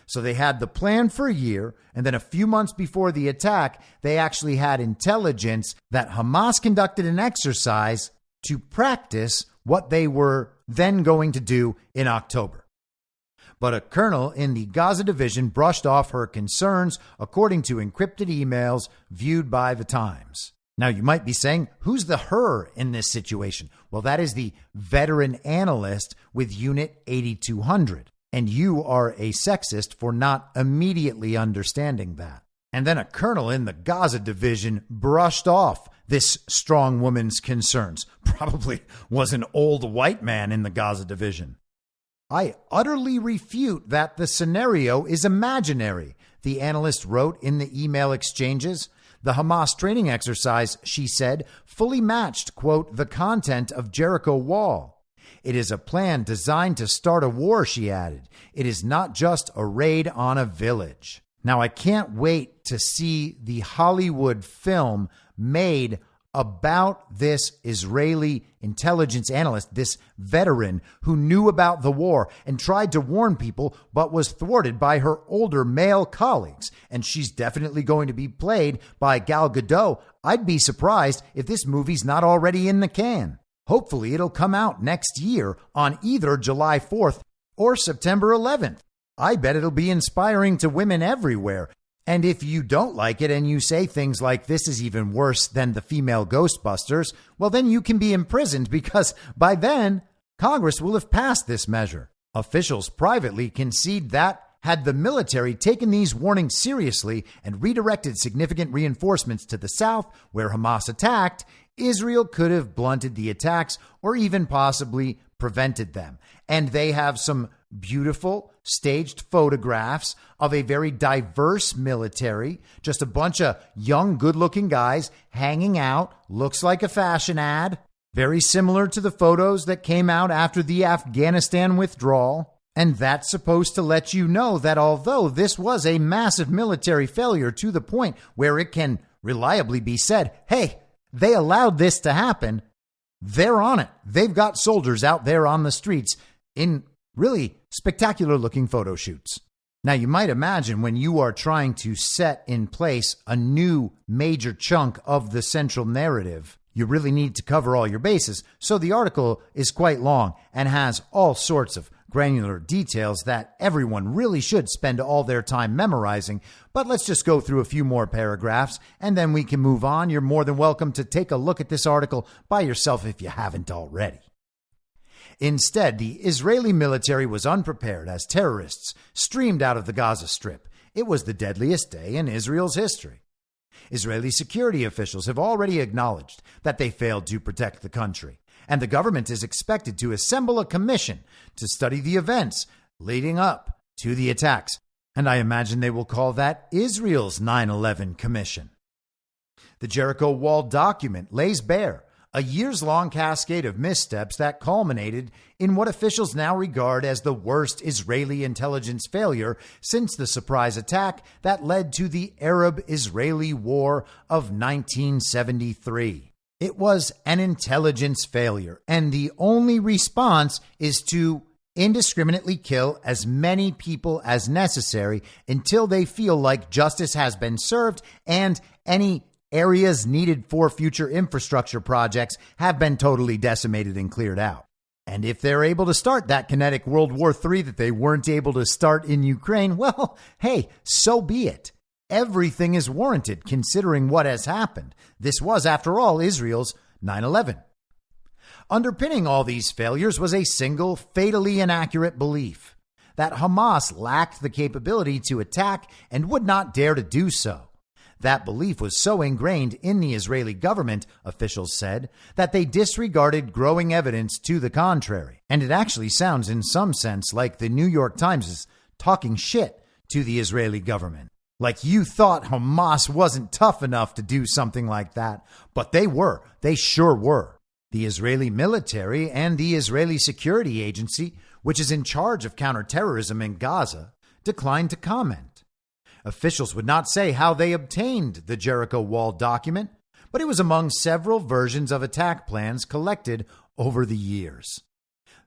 So they had the plan for a year, and then a few months before the attack, they actually had intelligence that Hamas conducted an exercise to practice what they were then going to do in October. But a colonel in the Gaza division brushed off her concerns, according to encrypted emails viewed by The Times. Now, you might be saying, who's the her in this situation? Well, that is the veteran analyst with Unit 8200. And you are a sexist for not immediately understanding that. And then a colonel in the Gaza division brushed off this strong woman's concerns. Probably was an old white man in the Gaza division. I utterly refute that the scenario is imaginary, the analyst wrote in the email exchanges. The Hamas training exercise, she said, fully matched, quote, the content of Jericho Wall. It is a plan designed to start a war, she added. It is not just a raid on a village. Now, I can't wait to see the Hollywood film made about this Israeli intelligence analyst, this veteran who knew about the war and tried to warn people, but was thwarted by her older male colleagues. And she's definitely going to be played by Gal Gadot. I'd be surprised if this movie's not already in the can. Hopefully it'll come out next year on either July 4th or September 11th. I bet it'll be inspiring to women everywhere. And if you don't like it and you say things like this is even worse than the female Ghostbusters, well, then you can be imprisoned because by then Congress will have passed this measure. Officials privately concede that had the military taken these warnings seriously and redirected significant reinforcements to the south where Hamas attacked, Israel could have blunted the attacks or even possibly prevented them. And they have some beautiful staged photographs of a very diverse military, just a bunch of young, good-looking guys hanging out. Looks like a fashion ad. Very similar to the photos that came out after the Afghanistan withdrawal. And that's supposed to let you know that although this was a massive military failure to the point where it can reliably be said, hey, they allowed this to happen, they're on it. They've got soldiers out there on the streets in really spectacular looking photo shoots. Now, you might imagine when you are trying to set in place a new major chunk of the central narrative, you really need to cover all your bases. So the article is quite long and has all sorts of granular details that everyone really should spend all their time memorizing. But let's just go through a few more paragraphs and then we can move on. You're more than welcome to take a look at this article by yourself if you haven't already. Instead, the Israeli military was unprepared as terrorists streamed out of the Gaza Strip. It was the deadliest day in Israel's history. Israeli security officials have already acknowledged that they failed to protect the country, and the government is expected to assemble a commission to study the events leading up to the attacks. And I imagine they will call that Israel's 9/11 Commission. The Jericho Wall document lays bare a years-long cascade of missteps that culminated in what officials now regard as the worst Israeli intelligence failure since the surprise attack that led to the Arab-Israeli War of 1973. It was an intelligence failure, and the only response is to indiscriminately kill as many people as necessary until they feel like justice has been served and any areas needed for future infrastructure projects have been totally decimated and cleared out. And if they're able to start that kinetic World War III that they weren't able to start in Ukraine, well, hey, so be it. Everything is warranted considering what has happened. This was, after all, Israel's 9/11. Underpinning all these failures was a single, fatally inaccurate belief that Hamas lacked the capability to attack and would not dare to do so. That belief was so ingrained in the Israeli government, officials said, that they disregarded growing evidence to the contrary. And it actually sounds in some sense like the New York Times is talking shit to the Israeli government. Like you thought Hamas wasn't tough enough to do something like that, but they were. They sure were. The Israeli military and the Israeli Security Agency, which is in charge of counterterrorism in Gaza, declined to comment. Officials would not say how they obtained the Jericho Wall document, but it was among several versions of attack plans collected over the years.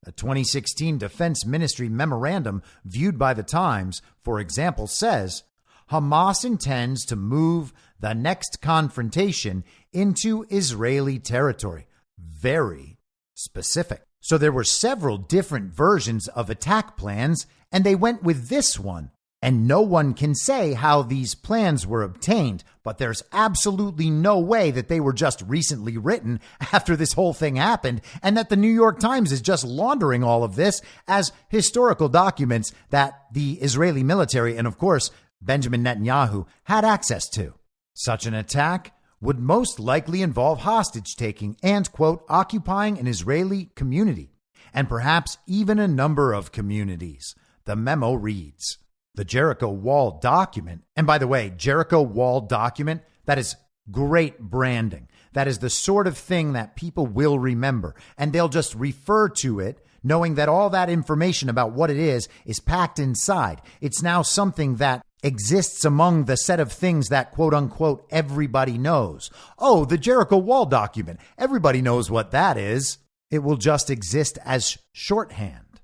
A 2016 Defense Ministry memorandum viewed by the Times, for example, says Hamas intends to move the next confrontation into Israeli territory. Very specific. So there were several different versions of attack plans, and they went with this one. And no one can say how these plans were obtained, but there's absolutely no way that they were just recently written after this whole thing happened and that the New York Times is just laundering all of this as historical documents that the Israeli military and, of course, Benjamin Netanyahu had access to. Such an attack would most likely involve hostage taking and, quote, occupying an Israeli community and perhaps even a number of communities. The memo reads, the Jericho Wall document, and by the way, Jericho Wall document, that is great branding. That is the sort of thing that people will remember, and they'll just refer to it knowing that all that information about what it is packed inside. It's now something that exists among the set of things that, quote unquote, everybody knows. Oh, the Jericho Wall document. Everybody knows what that is. It will just exist as shorthand.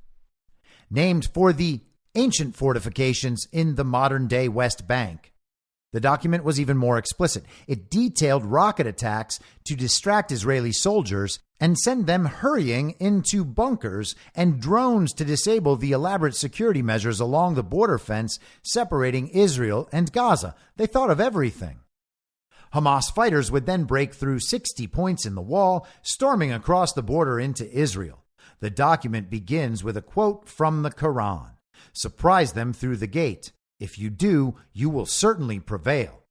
Named for the ancient fortifications in the modern-day West Bank. The document was even more explicit. It detailed rocket attacks to distract Israeli soldiers and send them hurrying into bunkers, and drones to disable the elaborate security measures along the border fence separating Israel and Gaza. They thought of everything. Hamas fighters would then break through 60 points in the wall, storming across the border into Israel. The document begins with a quote from the Quran. Surprise them through the gate. If you do, you will certainly prevail.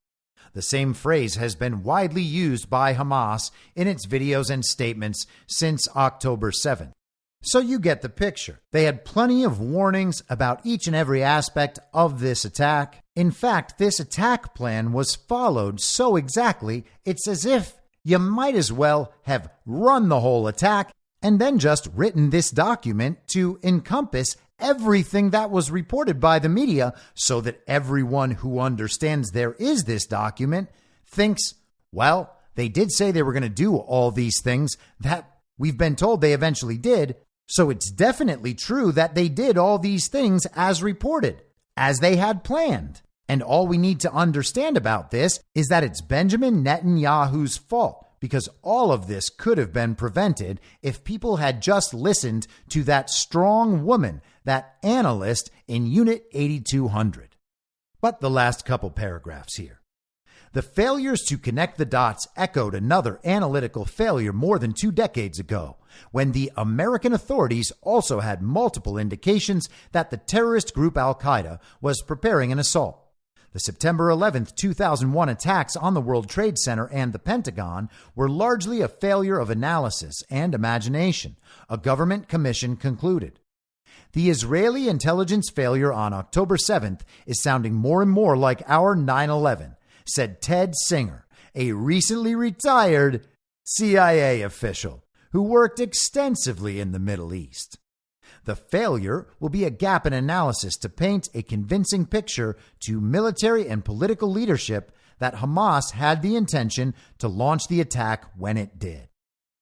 The same phrase has been widely used by Hamas in its videos and statements since October 7th. So you get the picture. They had plenty of warnings about each and every aspect of this attack. In fact, this attack plan was followed so exactly, it's as if you might as well have run the whole attack and then just written this document to encompass everything that was reported by the media, so that everyone who understands there is this document thinks, well, they did say they were going to do all these things that we've been told they eventually did. So it's definitely true that they did all these things as reported, as they had planned. And all we need to understand about this is that it's Benjamin Netanyahu's fault, because all of this could have been prevented if people had just listened to that strong woman, that analyst in Unit 8200. But the last couple paragraphs here. The failures to connect the dots echoed another analytical failure more than 2 decades ago, when the American authorities also had multiple indications that the terrorist group Al-Qaeda was preparing an assault. The September 11th, 2001 attacks on the World Trade Center and the Pentagon were largely a failure of analysis and imagination, a government commission concluded. The Israeli intelligence failure on October 7th is sounding more and more like our 9/11, said Ted Singer, a recently retired CIA official who worked extensively in the Middle East. The failure will be a gap in analysis to paint a convincing picture to military and political leadership that Hamas had the intention to launch the attack when it did.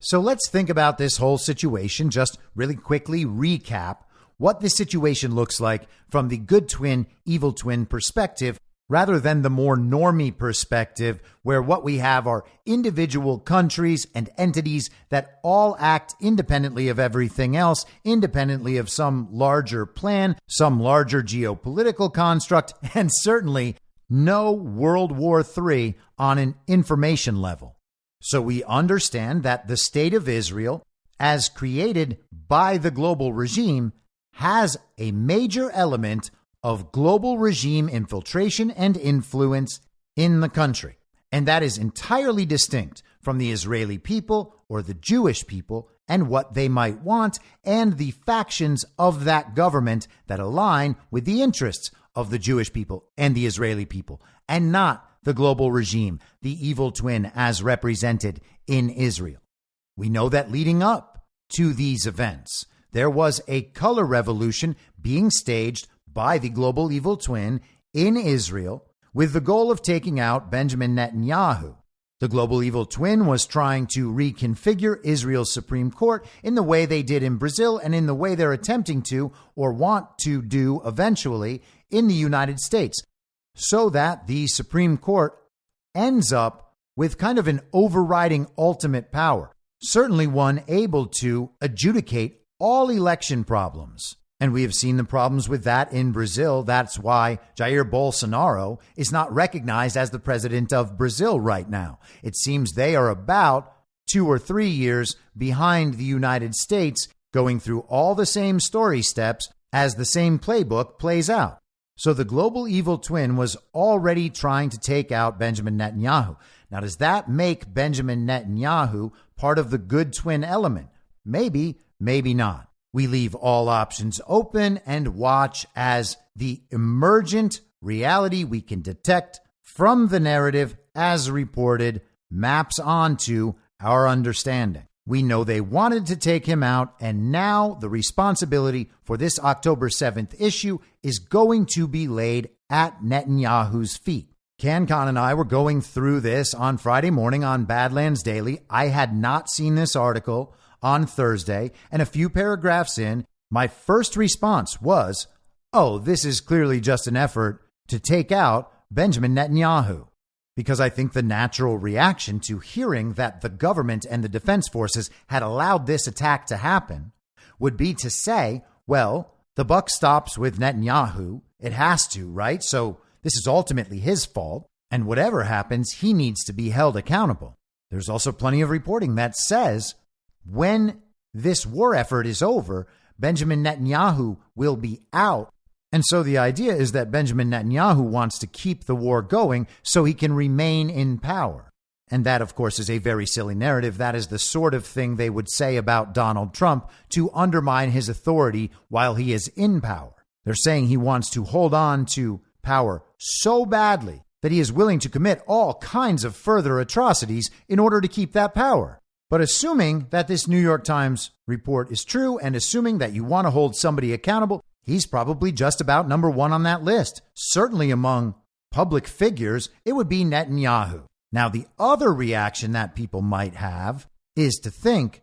So let's think about this whole situation, just really quickly recap what this situation looks like from the good twin, evil twin perspective, rather than the more normie perspective, where what we have are individual countries and entities that all act independently of everything else, independently of some larger plan, some larger geopolitical construct, and certainly no World War III on an information level. So we understand that the state of Israel, as created by the global regime, has a major element of global regime infiltration and influence in the country. And that is entirely distinct from the Israeli people or the Jewish people and what they might want, and the factions of that government that align with the interests of the Jewish people and the Israeli people, and not the global regime, the evil twin as represented in Israel. We know that leading up to these events, there was a color revolution being staged by the global evil twin in Israel with the goal of taking out Benjamin Netanyahu. The global evil twin was trying to reconfigure Israel's Supreme Court in the way they did in Brazil and in the way they're attempting to or want to do eventually in the United States, so that the Supreme Court ends up with kind of an overriding ultimate power, certainly one able to adjudicate all election problems. And we have seen the problems with that in Brazil. That's why Jair Bolsonaro is not recognized as the president of Brazil right now. It seems they are about 2 or 3 years behind the United States, going through all the same story steps as the same playbook plays out. So the global evil twin was already trying to take out Benjamin Netanyahu. Now, does that make Benjamin Netanyahu part of the good twin element? Maybe, maybe not. We leave all options open and watch as the emergent reality we can detect from the narrative as reported maps onto our understanding. We know they wanted to take him out, and now the responsibility for this October 7th issue is going to be laid at Netanyahu's feet. CanCon and I were going through this on Friday morning on Badlands Daily. I had not seen this article on Thursday, and a few paragraphs in, my first response was, oh, this is clearly just an effort to take out Benjamin Netanyahu. Because I think the natural reaction to hearing that the government and the defense forces had allowed this attack to happen would be to say, well, the buck stops with Netanyahu. It has to, right? So this is ultimately his fault. And whatever happens, he needs to be held accountable. There's also plenty of reporting that says when this war effort is over, Benjamin Netanyahu will be out. And so the idea is that Benjamin Netanyahu wants to keep the war going so he can remain in power. And that, of course, is a very silly narrative. That is the sort of thing they would say about Donald Trump to undermine his authority while he is in power. They're saying he wants to hold on to power so badly that he is willing to commit all kinds of further atrocities in order to keep that power. But assuming that this New York Times report is true and assuming that you want to hold somebody accountable, he's probably just about number one on that list. Certainly among public figures, it would be Netanyahu. Now, the other reaction that people might have is to think,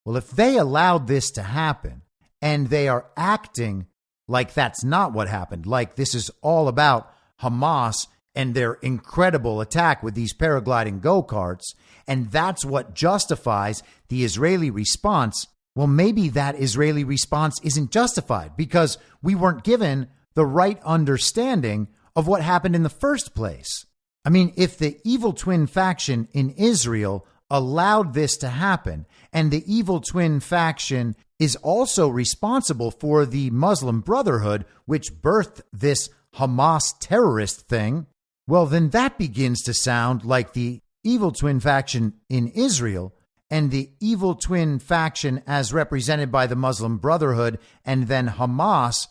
well, if they allowed this to happen and they are acting like that's not what happened, like this is all about Hamas and their incredible attack with these paragliding go-karts, and that's what justifies the Israeli response, well, maybe that Israeli response isn't justified because we weren't given the right understanding of what happened in the first place. I mean, if the evil twin faction in Israel allowed this to happen, and the evil twin faction is also responsible for the Muslim Brotherhood, which birthed this Hamas terrorist thing, well, then that begins to sound like the evil twin faction in Israel and the evil twin faction as represented by the Muslim Brotherhood and then Hamas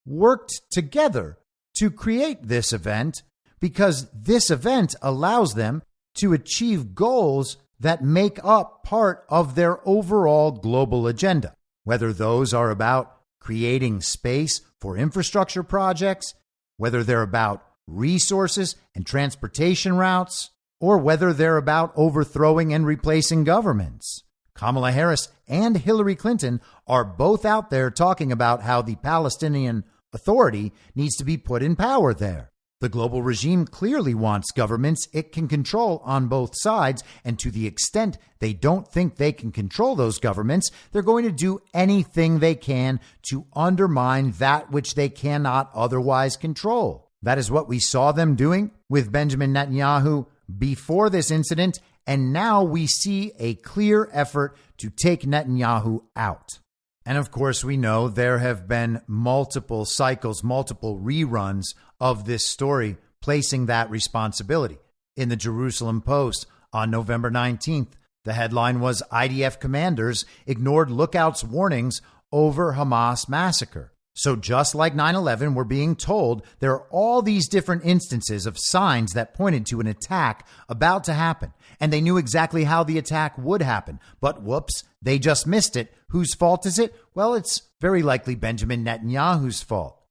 worked together to create this event because this event allows them to achieve goals that make up part of their overall global agenda, whether those are about creating space for infrastructure projects, whether they're about resources and transportation routes, or whether they're about overthrowing and replacing governments. Kamala Harris and Hillary Clinton are both out there talking about how the Palestinian Authority needs to be put in power there. The global regime clearly wants governments it can control on both sides, and to the extent they don't think they can control those governments, they're going to do anything they can to undermine that which they cannot otherwise control. That is what we saw them doing with Benjamin Netanyahu before this incident, and now we see a clear effort to take Netanyahu out. And of course, we know there have been multiple cycles, multiple reruns of this story, placing that responsibility. In the Jerusalem Post on November 19th, the headline was IDF commanders ignored lookouts' warnings over Hamas massacre. So just like 9/11, we're being told there are all these different instances of signs that pointed to an attack about to happen. And they knew exactly how the attack would happen. But whoops, they just missed it. Whose fault is it? Well, it's very likely Benjamin Netanyahu's fault.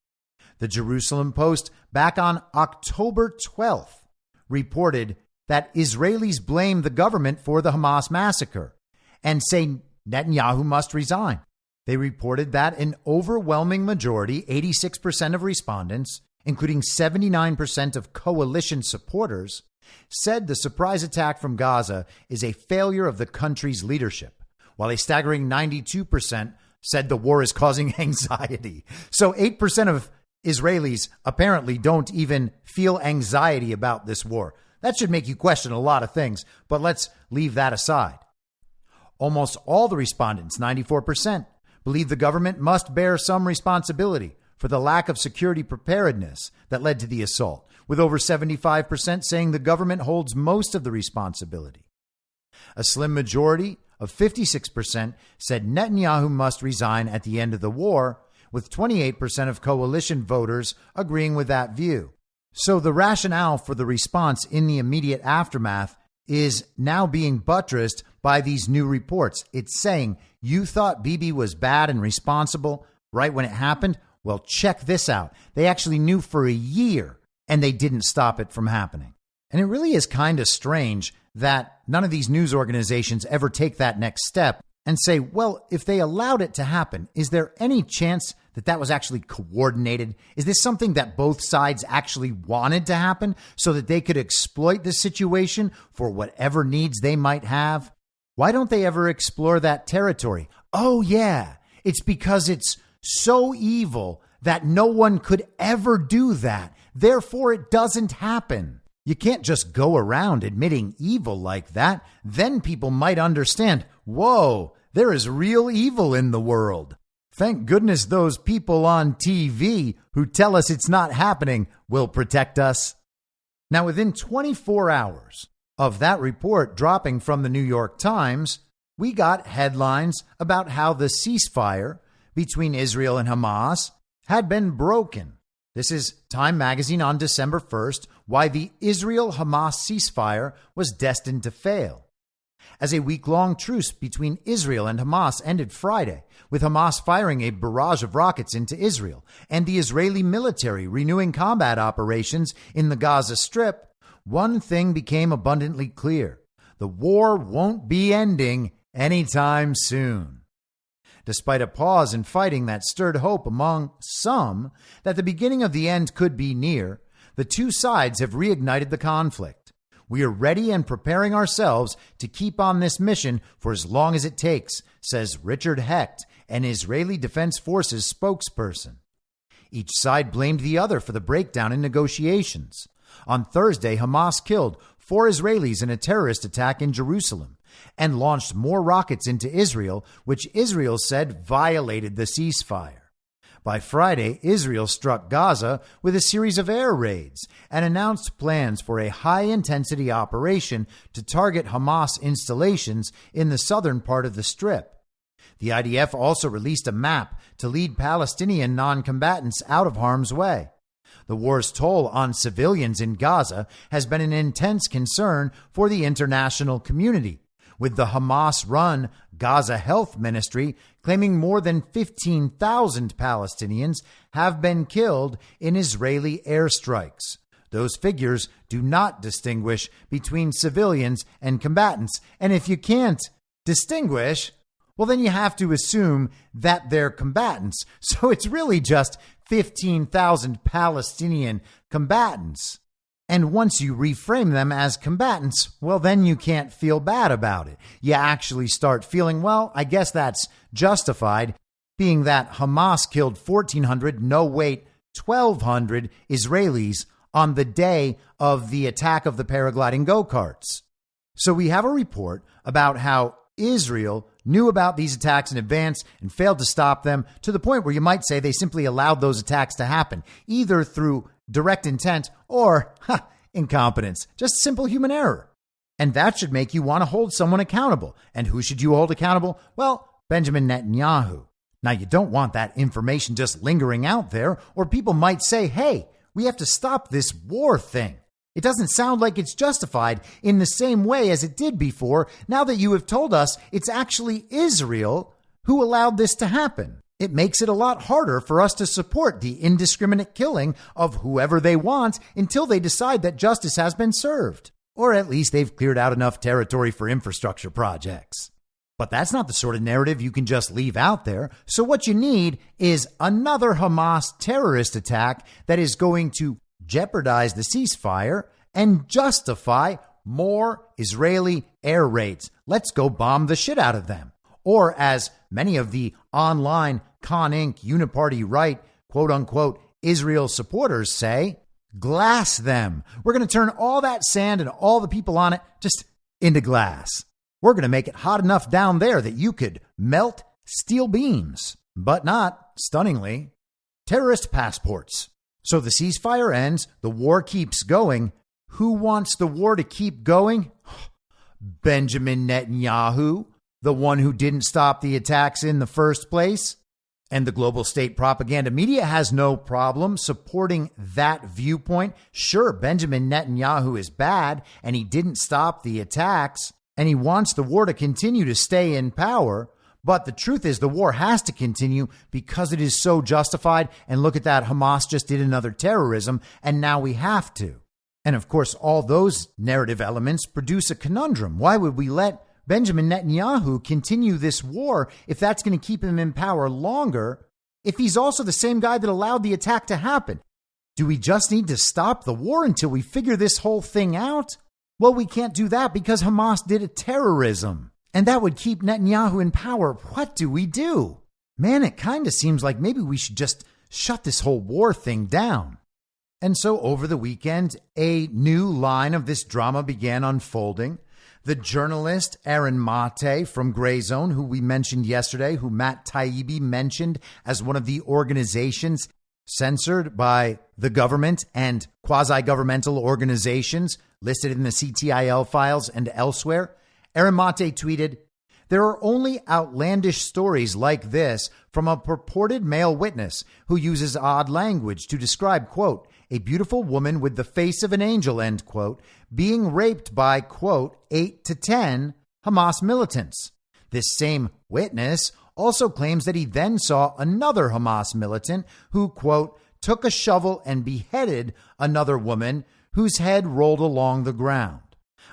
The Jerusalem Post, back on October 12th, reported that Israelis blame the government for the Hamas massacre and say Netanyahu must resign. They reported that an overwhelming majority, 86% of respondents, including 79% of coalition supporters, said the surprise attack from Gaza is a failure of the country's leadership, while a staggering 92% said the war is causing anxiety. So 8% of Israelis apparently don't even feel anxiety about this war. That should make you question a lot of things, but let's leave that aside. Almost all the respondents, 94%, believe the government must bear some responsibility for the lack of security preparedness that led to the assault, with over 75% saying the government holds most of the responsibility. A slim majority of 56% said Netanyahu must resign at the end of the war, with 28% of coalition voters agreeing with that view. So the rationale for the response in the immediate aftermath is now being buttressed by these new reports. It's saying, you thought Bibi was bad and responsible right when it happened? Well, check this out. They actually knew for a year, and they didn't stop it from happening. And it really is kind of strange that none of these news organizations ever take that next step and say, well, if they allowed it to happen, is there any chance that that was actually coordinated? Is this something that both sides actually wanted to happen so that they could exploit the situation for whatever needs they might have? Why don't they ever explore that territory? Oh, yeah, it's because it's so evil that no one could ever do that. Therefore, it doesn't happen. You can't just go around admitting evil like that. Then people might understand, whoa, there is real evil in the world. Thank goodness those people on TV who tell us it's not happening will protect us. Now, within 24 hours of that report dropping from the New York Times, we got headlines about how the ceasefire between Israel and Hamas had been broken. This is Time magazine on December 1st, why the Israel-Hamas ceasefire was destined to fail. As a week-long truce between Israel and Hamas ended Friday, with Hamas firing a barrage of rockets into Israel and the Israeli military renewing combat operations in the Gaza Strip, one thing became abundantly clear. The war won't be ending anytime soon. Despite a pause in fighting that stirred hope among some that the beginning of the end could be near, the two sides have reignited the conflict. We are ready and preparing ourselves to keep on this mission for as long as it takes, says Richard Hecht, an Israeli Defense Forces spokesperson. Each side blamed the other for the breakdown in negotiations. On Thursday, Hamas killed 4 Israelis in a terrorist attack in Jerusalem and launched more rockets into Israel, which Israel said violated the ceasefire. By Friday, Israel struck Gaza with a series of air raids and announced plans for a high-intensity operation to target Hamas installations in the southern part of the Strip. The IDF also released a map to lead Palestinian non-combatants out of harm's way. The war's toll on civilians in Gaza has been an intense concern for the international community, with the Hamas-run Gaza Health Ministry claiming more than 15,000 Palestinians have been killed in Israeli airstrikes. Those figures do not distinguish between civilians and combatants, and if you can't distinguish, well, then you have to assume that they're combatants. So it's really just 15,000 Palestinian combatants. And once you reframe them as combatants, well, then you can't feel bad about it. You actually start feeling, well, I guess that's justified, being that Hamas killed 1,200 Israelis on the day of the attack of the paragliding go-karts. So we have a report about how Israel knew about these attacks in advance and failed to stop them, to the point where you might say they simply allowed those attacks to happen, either through direct intent or incompetence, just simple human error. And that should make you want to hold someone accountable. And who should you hold accountable? Well, Benjamin Netanyahu. Now, you don't want that information just lingering out there, or people might say, hey, we have to stop this war thing. It doesn't sound like it's justified in the same way as it did before, now that you have told us it's actually Israel who allowed this to happen. It makes it a lot harder for us to support the indiscriminate killing of whoever they want until they decide that justice has been served. Or at least they've cleared out enough territory for infrastructure projects. But that's not the sort of narrative you can just leave out there. So what you need is another Hamas terrorist attack that is going to jeopardize the ceasefire and justify more Israeli air raids. Let's go bomb the shit out of them. Or as many of the online Con Inc. uniparty right, quote unquote, Israel supporters say, glass them. We're going to turn all that sand and all the people on it just into glass. We're going to make it hot enough down there that you could melt steel beams, but not, stunningly, terrorist passports. So the ceasefire ends, the war keeps going. Who wants the war to keep going? Benjamin Netanyahu, the one who didn't stop the attacks in the first place. And the global state propaganda media has no problem supporting that viewpoint. Sure, Benjamin Netanyahu is bad and he didn't stop the attacks and he wants the war to continue to stay in power. But the truth is the war has to continue because it is so justified. And look at that. Hamas just did another terrorism and now we have to. And of course, all those narrative elements produce a conundrum. Why would we let Benjamin Netanyahu continue this war if that's going to keep him in power longer, if he's also the same guy that allowed the attack to happen? Do we just need to stop the war until we figure this whole thing out? Well, we can't do that because Hamas did a terrorism, and that would keep Netanyahu in power. What do we do? Man, it kind of seems like maybe we should just shut this whole war thing down. And so over the weekend, a new line of this drama began unfolding. The journalist Aaron Mate from Gray Zone, who we mentioned yesterday, who Matt Taibbi mentioned as one of the organizations censored by the government and quasi-governmental organizations listed in the CTIL files and elsewhere, Aaron Mate tweeted, "There are only outlandish stories like this from a purported male witness who uses odd language to describe, quote, a beautiful woman with the face of an angel, end quote, being raped by, quote, 8 to 10 Hamas militants. This same witness also claims that he then saw another Hamas militant who, quote, took a shovel and beheaded another woman whose head rolled along the ground.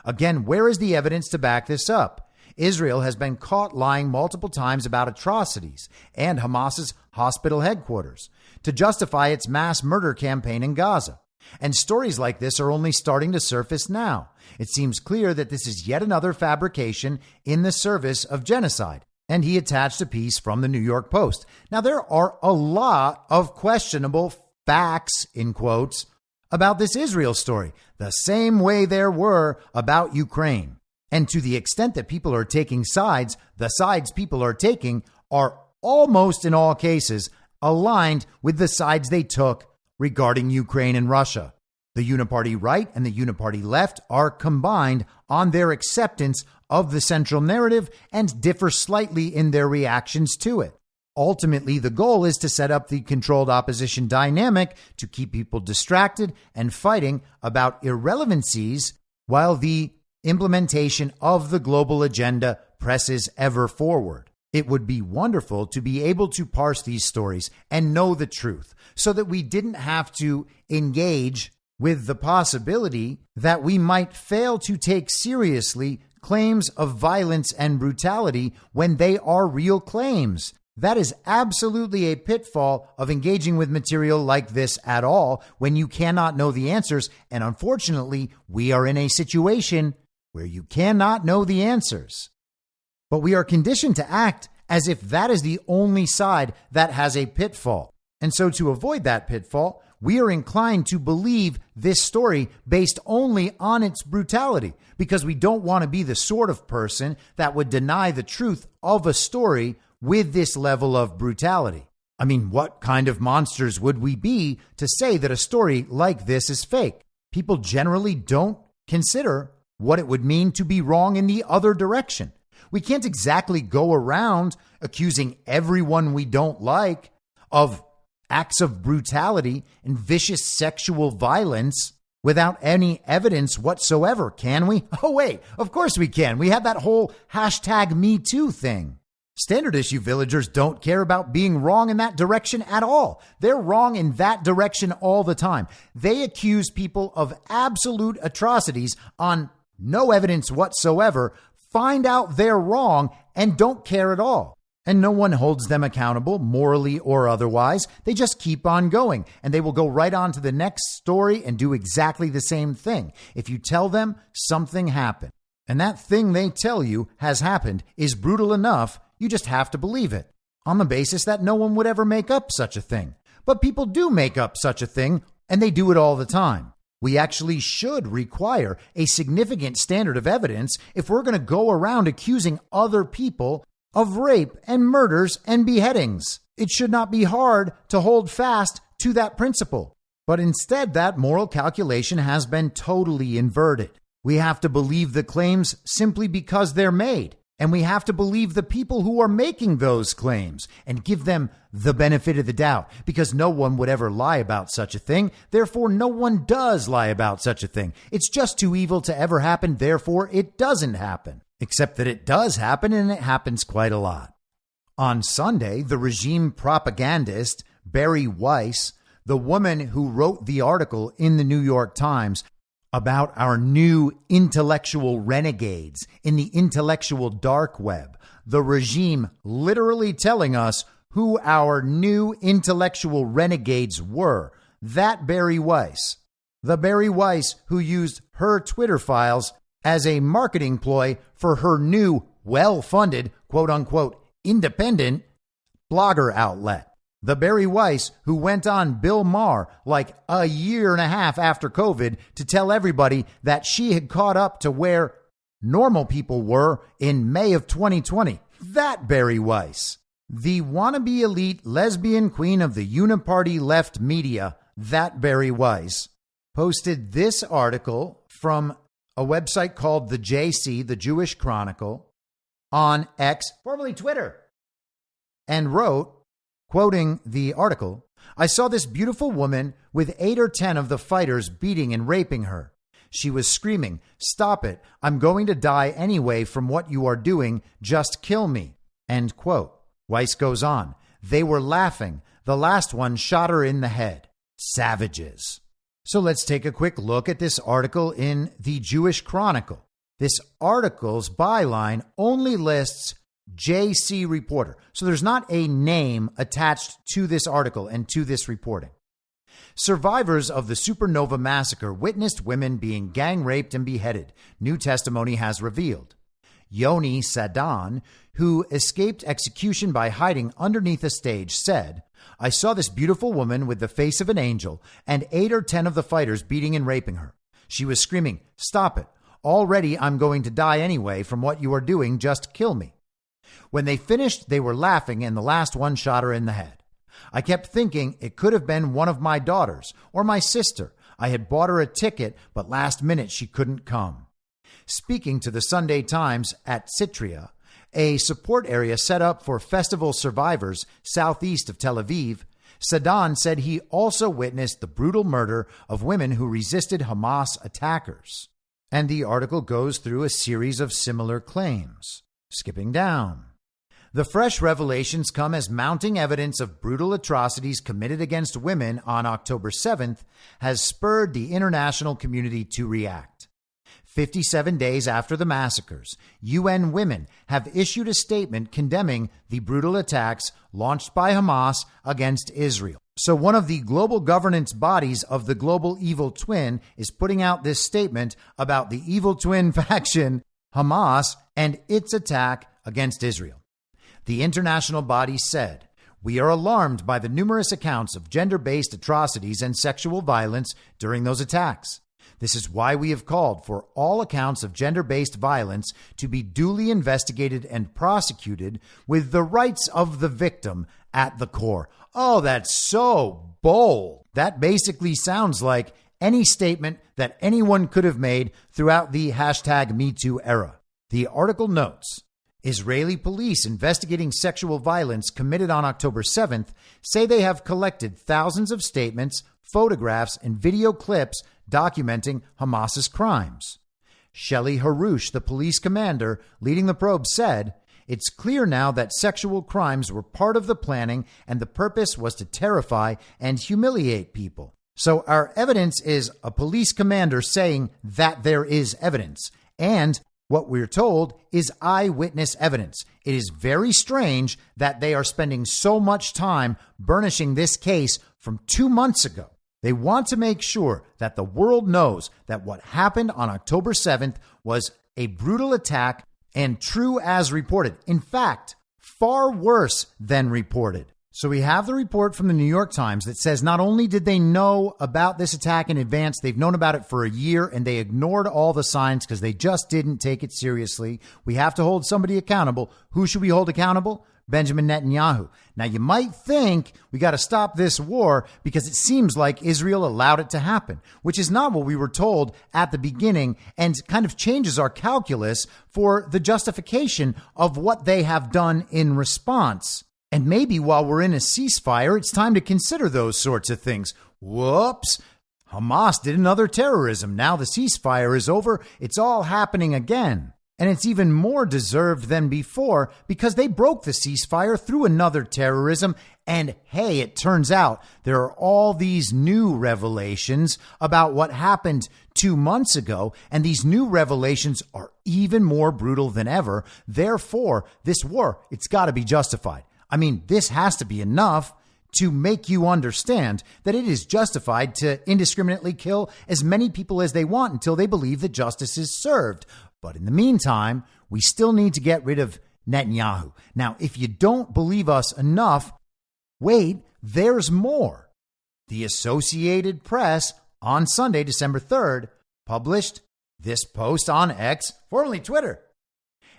Again, where is the evidence to back this up? Israel has been caught lying multiple times about atrocities and Hamas's hospital headquarters to justify its mass murder campaign in Gaza. And stories like this are only starting to surface now. It seems clear that this is yet another fabrication in the service of genocide." And he attached a piece from the New York Post. Now, there are a lot of questionable facts, in quotes, about this Israel story, the same way there were about Ukraine. And to the extent that people are taking sides, the sides people are taking are almost in all cases aligned with the sides they took regarding Ukraine and Russia. The uniparty right and the uniparty left are combined on their acceptance of the central narrative and differ slightly in their reactions to it. Ultimately, the goal is to set up the controlled opposition dynamic to keep people distracted and fighting about irrelevancies while the implementation of the global agenda presses ever forward. It would be wonderful to be able to parse these stories and know the truth so that we didn't have to engage with the possibility that we might fail to take seriously claims of violence and brutality when they are real claims. That is absolutely a pitfall of engaging with material like this at all when you cannot know the answers. And unfortunately, we are in a situation where you cannot know the answers. But we are conditioned to act as if that is the only side that has a pitfall. And so to avoid that pitfall, we are inclined to believe this story based only on its brutality because we don't want to be the sort of person that would deny the truth of a story with this level of brutality. I mean, what kind of monsters would we be to say that a story like this is fake? People generally don't consider what it would mean to be wrong in the other direction. We can't exactly go around accusing everyone we don't like of acts of brutality and vicious sexual violence without any evidence whatsoever, can we? Oh, wait, of course we can. We have that whole #MeToo thing. Standard issue villagers don't care about being wrong in that direction at all. They're wrong in that direction all the time. They accuse people of absolute atrocities on no evidence whatsoever, find out they're wrong, and don't care at all. And no one holds them accountable, morally or otherwise. They just keep on going, and they will go right on to the next story and do exactly the same thing. If you tell them something happened, and that thing they tell you has happened is brutal enough, you just have to believe it, on the basis that no one would ever make up such a thing. But people do make up such a thing, and they do it all the time. We actually should require a significant standard of evidence if we're going to go around accusing other people of rape and murders and beheadings. It should not be hard to hold fast to that principle. But instead, that moral calculation has been totally inverted. We have to believe the claims simply because they're made. And we have to believe the people who are making those claims and give them the benefit of the doubt, because no one would ever lie about such a thing. Therefore, no one does lie about such a thing. It's just too evil to ever happen. Therefore, it doesn't happen. Except that it does happen, and it happens quite a lot. On Sunday, the regime propagandist Bari Weiss, the woman who wrote the article in the New York Times about our new intellectual renegades in the intellectual dark web, the regime literally telling us who our new intellectual renegades were. That Bari Weiss, the Bari Weiss who used her Twitter files as a marketing ploy for her new well-funded, quote unquote, independent blogger outlet. The Bari Weiss who went on Bill Maher like a year and a half after COVID to tell everybody that she had caught up to where normal people were in May of 2020. That Bari Weiss, the wannabe elite lesbian queen of the uniparty left media, that Bari Weiss, posted this article from a website called the JC, the Jewish Chronicle, on X, formerly Twitter, and wrote, quoting the article, "I saw this beautiful woman with 8 or 10 of the fighters beating and raping her. She was screaming, 'Stop it. I'm going to die anyway from what you are doing. Just kill me.'" End quote. Weiss goes on, "They were laughing. The last one shot her in the head. Savages." So let's take a quick look at this article in the Jewish Chronicle. This article's byline only lists JC reporter. So there's not a name attached to this article and to this reporting. Survivors of the Supernova massacre witnessed women being gang raped and beheaded, new testimony has revealed. Yoni Sadan, who escaped execution by hiding underneath a stage, said, "I saw this beautiful woman with the face of an angel and 8 or 10 of the fighters beating and raping her. She was screaming, 'Stop it. Already I'm going to die anyway from what you are doing. Just kill me.' When they finished, they were laughing, and the last one shot her in the head. I kept thinking it could have been one of my daughters or my sister. I had bought her a ticket, but last minute she couldn't come." Speaking to the Sunday Times at Sitria, a support area set up for festival survivors southeast of Tel Aviv, Sadan said he also witnessed the brutal murder of women who resisted Hamas attackers. And the article goes through a series of similar claims. Skipping down. The fresh revelations come as mounting evidence of brutal atrocities committed against women on October 7th has spurred the international community to react. 57 days after the massacres, UN Women have issued a statement condemning the brutal attacks launched by Hamas against Israel. So one of the global governance bodies of the global evil twin is putting out this statement about the evil twin faction, Hamas, and its attack against Israel. The international body said, "We are alarmed by the numerous accounts of gender-based atrocities and sexual violence during those attacks. This is why we have called for all accounts of gender-based violence to be duly investigated and prosecuted with the rights of the victim at the core." Oh, that's so bold. That basically sounds like any statement that anyone could have made throughout the #MeToo era. The article notes, Israeli police investigating sexual violence committed on October 7th say they have collected thousands of statements, photographs, and video clips documenting Hamas's crimes. Shelley Harouche, the police commander leading the probe, said, "It's clear now that sexual crimes were part of the planning and the purpose was to terrify and humiliate people." So our evidence is a police commander saying that there is evidence, and what we're told is eyewitness evidence. It is very strange that they are spending so much time burnishing this case from 2 months ago. They want to make sure that the world knows that what happened on October 7th was a brutal attack and true as reported. In fact, far worse than reported. So we have the report from the New York Times that says not only did they know about this attack in advance, they've known about it for a year and they ignored all the signs because they just didn't take it seriously. We have to hold somebody accountable. Who should we hold accountable? Benjamin Netanyahu. Now, you might think we got to stop this war because it seems like Israel allowed it to happen, which is not what we were told at the beginning and kind of changes our calculus for the justification of what they have done in response. And maybe while we're in a ceasefire, it's time to consider those sorts of things. Whoops. Hamas did another terrorism. Now the ceasefire is over. It's all happening again. And it's even more deserved than before because they broke the ceasefire through another terrorism. And hey, it turns out there are all these new revelations about what happened 2 months ago. And these new revelations are even more brutal than ever. Therefore, this war, it's got to be justified. I mean, this has to be enough to make you understand that it is justified to indiscriminately kill as many people as they want until they believe that justice is served. But in the meantime, we still need to get rid of Netanyahu. Now, if you don't believe us enough, wait, there's more. The Associated Press on Sunday, December 3rd, published this post on X, formerly Twitter.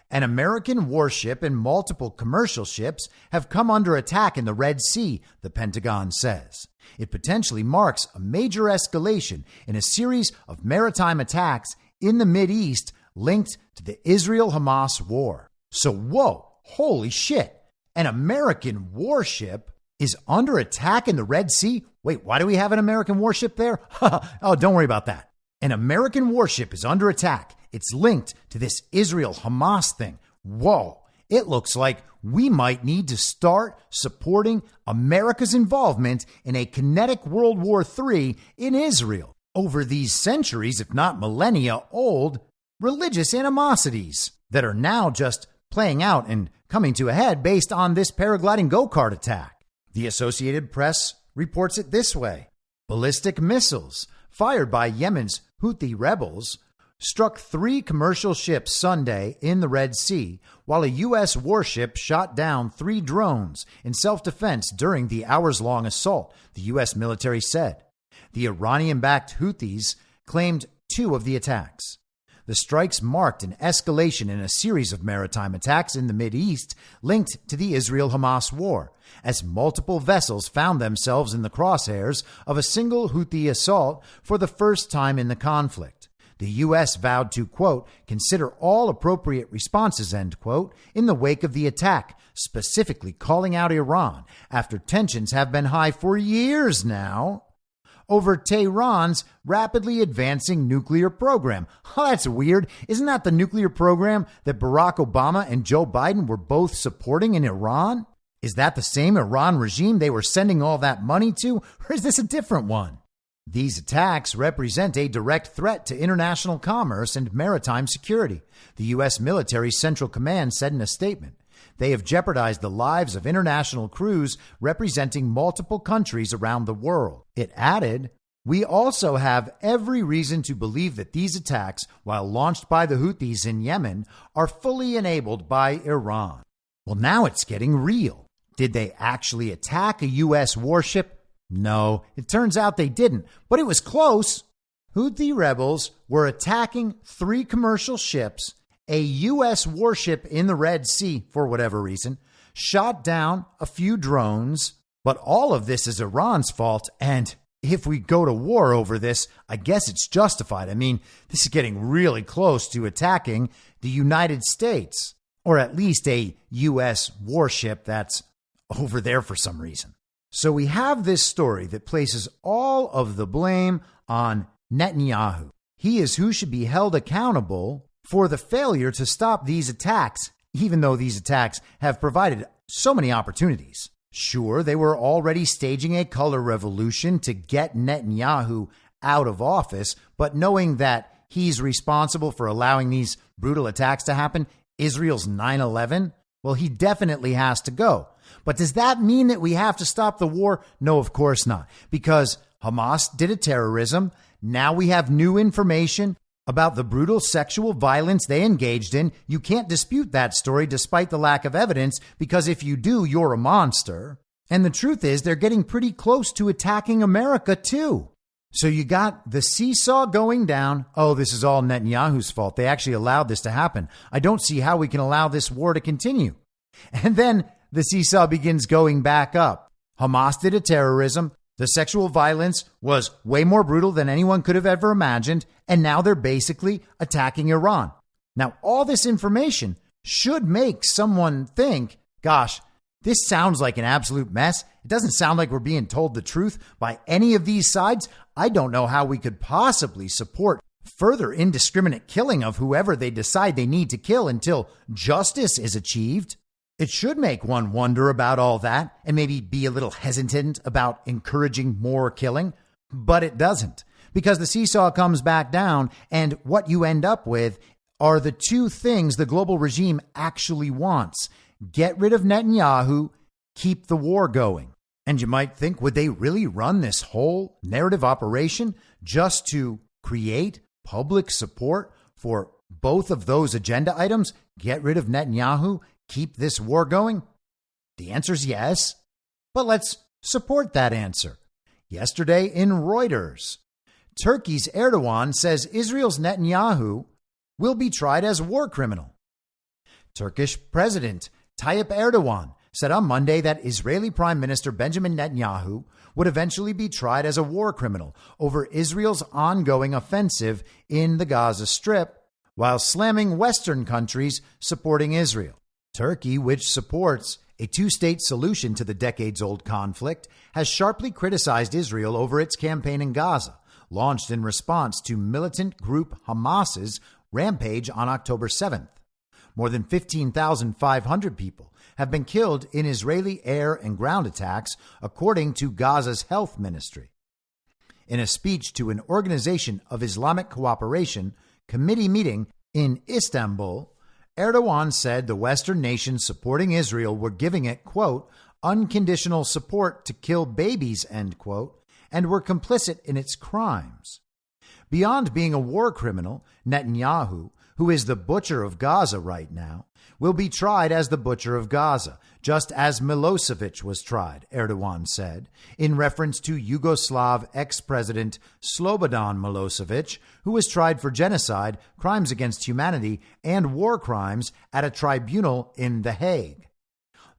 An American warship and multiple commercial ships have come under attack in the Red Sea, the Pentagon says. It potentially marks a major escalation in a series of maritime attacks in the Mideast linked to the Israel-Hamas war. So, whoa, holy shit. An American warship is under attack in the Red Sea? Wait, why do we have an American warship there? Oh, don't worry about that. An American warship is under attack. It's linked to this Israel-Hamas thing. Whoa, it looks like we might need to start supporting America's involvement in a kinetic World War III in Israel over these centuries, if not millennia old, religious animosities that are now just playing out and coming to a head based on this paragliding go-kart attack. The Associated Press reports it this way. Ballistic missiles fired by Yemen's Houthi rebels struck 3 commercial ships Sunday in the Red Sea, while a U.S. warship shot down 3 drones in self-defense during the hours-long assault, the U.S. military said. The Iranian-backed Houthis claimed 2 of the attacks. The strikes marked an escalation in a series of maritime attacks in the Mideast linked to the Israel-Hamas war, as multiple vessels found themselves in the crosshairs of a single Houthi assault for the first time in the conflict. The U.S. vowed to, quote, consider all appropriate responses, end quote, in the wake of the attack, specifically calling out Iran after tensions have been high for years now over Tehran's rapidly advancing nuclear program. Oh, that's weird. Isn't that the nuclear program that Barack Obama and Joe Biden were both supporting in Iran? Is that the same Iran regime they were sending all that money to, or is this a different one? These attacks represent a direct threat to international commerce and maritime security, the U.S. military Central Command said in a statement. They have jeopardized the lives of international crews representing multiple countries around the world. It added, we also have every reason to believe that these attacks, while launched by the Houthis in Yemen, are fully enabled by Iran. Well, now it's getting real. Did they actually attack a U.S. warship? No, it turns out they didn't, but it was close. Houthi rebels were attacking 3 commercial ships, a U.S. warship in the Red Sea for whatever reason, shot down a few drones, but all of this is Iran's fault, and if we go to war over this, I guess it's justified. I mean, this is getting really close to attacking the United States, or at least a U.S. warship that's over there for some reason. So we have this story that places all of the blame on Netanyahu. He is who should be held accountable for the failure to stop these attacks, even though these attacks have provided so many opportunities. Sure, they were already staging a color revolution to get Netanyahu out of office, but knowing that he's responsible for allowing these brutal attacks to happen, Israel's 9/11, well, he definitely has to go. But does that mean that we have to stop the war? No, of course not, because Hamas did a terrorism. Now we have new information about the brutal sexual violence they engaged in. You can't dispute that story despite the lack of evidence, because if you do, you're a monster. And the truth is, they're getting pretty close to attacking America, too. So you got the Seesaw going down. Oh, this is all Netanyahu's fault. They actually allowed this to happen. I don't see how we can allow this war to continue. And then the seesaw begins going back up. Hamas did a terrorism. The sexual violence was way more brutal than anyone could have ever imagined. And now they're basically attacking Iran. Now, all this information should make someone think, gosh, this sounds like an absolute mess. It doesn't sound like we're being told the truth by any of these sides. I don't know how we could possibly support further indiscriminate killing of whoever they decide they need to kill until justice is achieved. It should make one wonder about all that and maybe be a little hesitant about encouraging more killing, but it doesn't, because the seesaw comes back down, and what you end up with are the two things the global regime actually wants: get rid of Netanyahu, keep the war going. And you might think, would they really run this whole narrative operation just to create public support for both of those agenda items? Get rid of Netanyahu, keep this war going? The answer is yes, but let's support that answer. Yesterday in Reuters, Turkey's Erdogan says Israel's Netanyahu will be tried as a war criminal. Turkish President Tayyip Erdogan said on Monday that Israeli Prime Minister Benjamin Netanyahu would eventually be tried as a war criminal over Israel's ongoing offensive in the Gaza Strip, while slamming Western countries supporting Israel. Turkey, which supports a two-state solution to the decades-old conflict, has sharply criticized Israel over its campaign in Gaza, launched in response to militant group Hamas's rampage on October 7th. More than 15,500 people have been killed in Israeli air and ground attacks, according to Gaza's health ministry. In a speech to an Organization of Islamic Cooperation committee meeting in Istanbul, Erdogan said the Western nations supporting Israel were giving it, quote, unconditional support to kill babies, end quote, and were complicit in its crimes. Beyond being a war criminal, Netanyahu, who is the butcher of Gaza right now, will be tried as the butcher of Gaza, just as Milosevic was tried, Erdogan said, in reference to Yugoslav ex-president Slobodan Milosevic, who was tried for genocide, crimes against humanity, and war crimes at a tribunal in The Hague.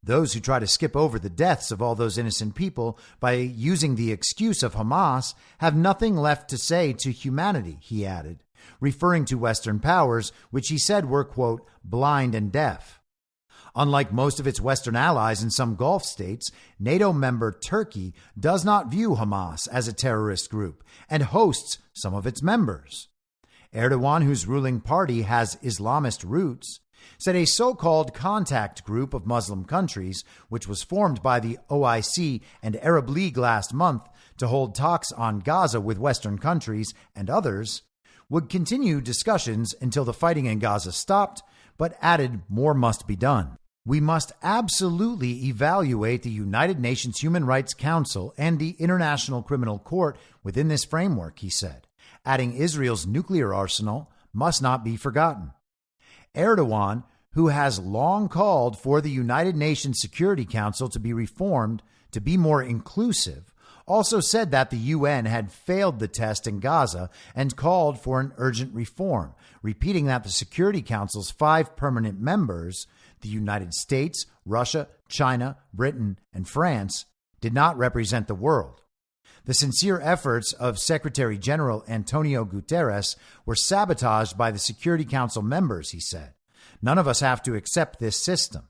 Those who try to skip over the deaths of all those innocent people by using the excuse of Hamas have nothing left to say to humanity, he added, referring to Western powers, which he said were, quote, blind and deaf. Unlike most of its Western allies in some Gulf states, NATO member Turkey does not view Hamas as a terrorist group and hosts some of its members. Erdogan, whose ruling party has Islamist roots, said a so-called contact group of Muslim countries, which was formed by the OIC and Arab League last month to hold talks on Gaza with Western countries and others, would continue discussions until the fighting in Gaza stopped, but added more must be done. We must absolutely evaluate the United Nations Human Rights Council and the International Criminal Court within this framework, he said, adding Israel's nuclear arsenal must not be forgotten. Erdogan, who has long called for the United Nations Security Council to be reformed to be more inclusive, also said that the UN had failed the test in Gaza and called for an urgent reform, repeating that the Security Council's 5 permanent members, the United States, Russia, China, Britain, and France, did not represent the world. The sincere efforts of Secretary General Antonio Guterres were sabotaged by the Security Council members, he said. None of us have to accept this system.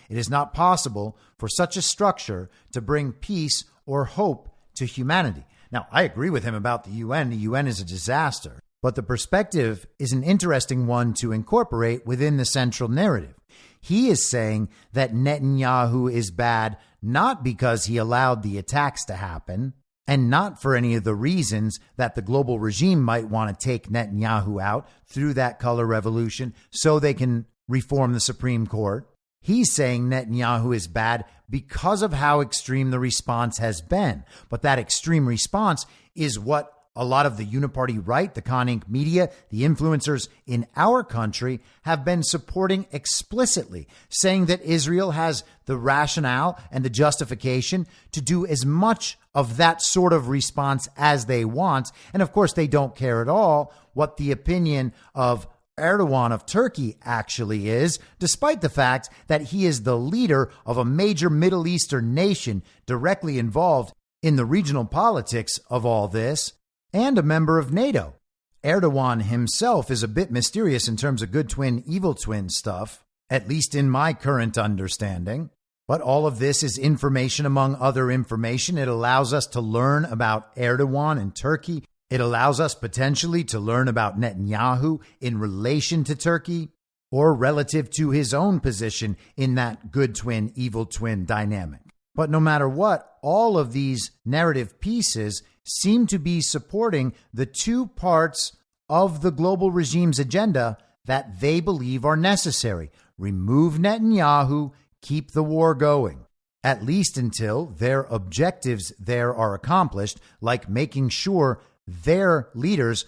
It is not possible for such a structure to bring peace or hope to humanity. Now, I agree with him about the UN. The UN is a disaster, but the perspective is an interesting one to incorporate within the central narrative. He is saying that Netanyahu is bad not because he allowed the attacks to happen, and not for any of the reasons that the global regime might want to take Netanyahu out through that color revolution so they can reform the Supreme Court. He's saying Netanyahu is bad because of how extreme the response has been. But that extreme response is what a lot of the uniparty right, the Con Inc. media, the influencers in our country have been supporting explicitly, saying that Israel has the rationale and the justification to do as much of that sort of response as they want. And of course, they don't care at all what the opinion of Erdogan of Turkey actually is, despite the fact that he is the leader of a major Middle Eastern nation directly involved in the regional politics of all this, and a member of NATO. Erdogan himself is a bit mysterious in terms of good twin, evil twin stuff, at least in my current understanding. But all of this is information among other information. It allows us to learn about Erdogan and Turkey. It allows us potentially to learn about Netanyahu in relation to Turkey or relative to his own position in that good twin, evil twin dynamic. But no matter what, all of these narrative pieces seem to be supporting the two parts of the global regime's agenda that they believe are necessary. Remove Netanyahu, keep the war going, at least until their objectives there are accomplished, like making sure their leaders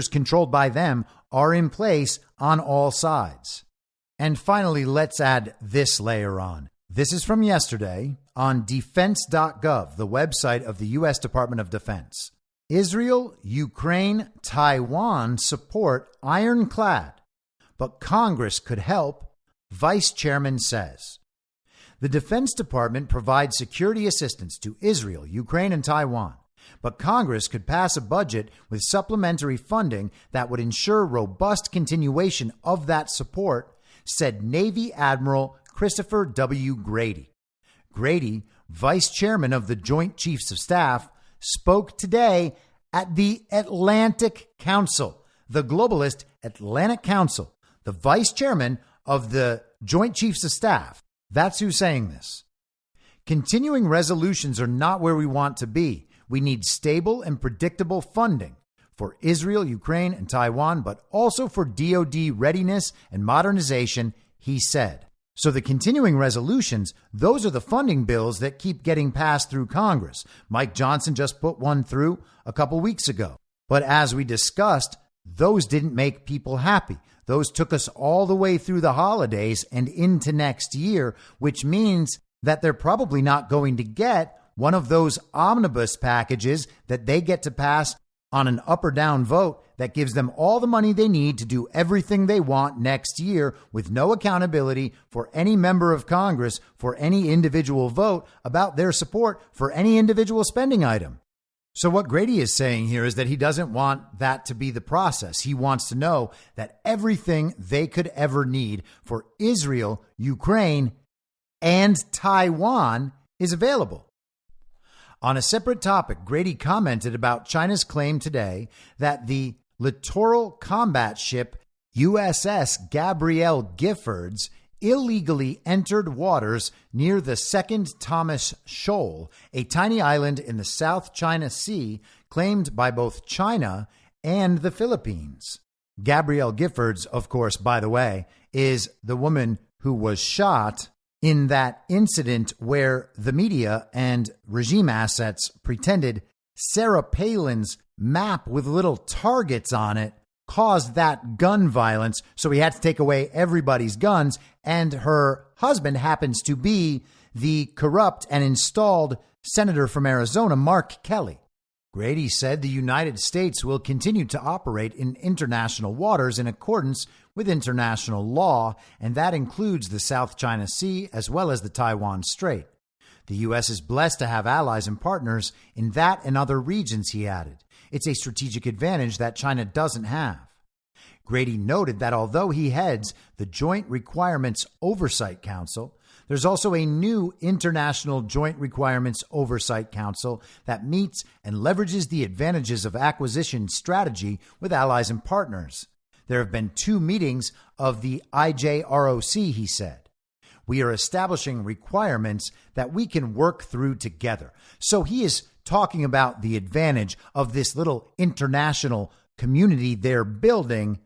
controlled by them, are in place on all sides. And finally, let's add this layer on. This is from yesterday on defense.gov, the website of the U.S. Department of Defense. Israel, Ukraine, Taiwan support ironclad, but Congress could help, Vice Chairman says. The Defense Department provides security assistance to Israel, Ukraine, and Taiwan, but Congress could pass a budget with supplementary funding that would ensure robust continuation of that support, said Navy Admiral Christopher W. Grady. Grady, Vice Chairman of the Joint Chiefs of Staff, spoke today at the Atlantic Council, the globalist Atlantic Council, the Vice Chairman of the Joint Chiefs of Staff. That's who's saying this. Continuing resolutions are not where we want to be. We need stable and predictable funding for Israel, Ukraine, and Taiwan, but also for DoD readiness and modernization, he said. So the continuing resolutions, those are the funding bills that keep getting passed through Congress. Mike Johnson just put one through a couple weeks ago. But as we discussed, those didn't make people happy. Those took us all the way through the holidays and into next year, which means that they're probably not going to get one of those omnibus packages that they get to pass on an up or down vote that gives them all the money they need to do everything they want next year with no accountability for any member of Congress for any individual vote about their support for any individual spending item. So what Grady is saying here is that he doesn't want that to be the process. He wants to know that everything they could ever need for Israel, Ukraine, and Taiwan is available. On a separate topic, Grady commented about China's claim today that the littoral combat ship USS Gabrielle Giffords illegally entered waters near the Second Thomas Shoal, a tiny island in the South China Sea claimed by both China and the Philippines. Gabrielle Giffords, of course, by the way, is the woman who was shot in that incident where the media and regime assets pretended Sarah Palin's map with little targets on it caused that gun violence, so he had to take away everybody's guns, and her husband happens to be the corrupt and installed senator from Arizona, Mark Kelly. Grady said the United States will continue to operate in international waters in accordance with international law, and that includes the South China Sea as well as the Taiwan Strait. The U.S. is blessed to have allies and partners in that and other regions, he added. It's a strategic advantage that China doesn't have. Grady noted that although he heads the Joint Requirements Oversight Council, there's also a new International Joint Requirements Oversight Council that meets and leverages the advantages of acquisition strategy with allies and partners. There have been 2 meetings of the IJROC, he said. We are establishing requirements that we can work through together. So he is talking about the advantage of this little international community they're building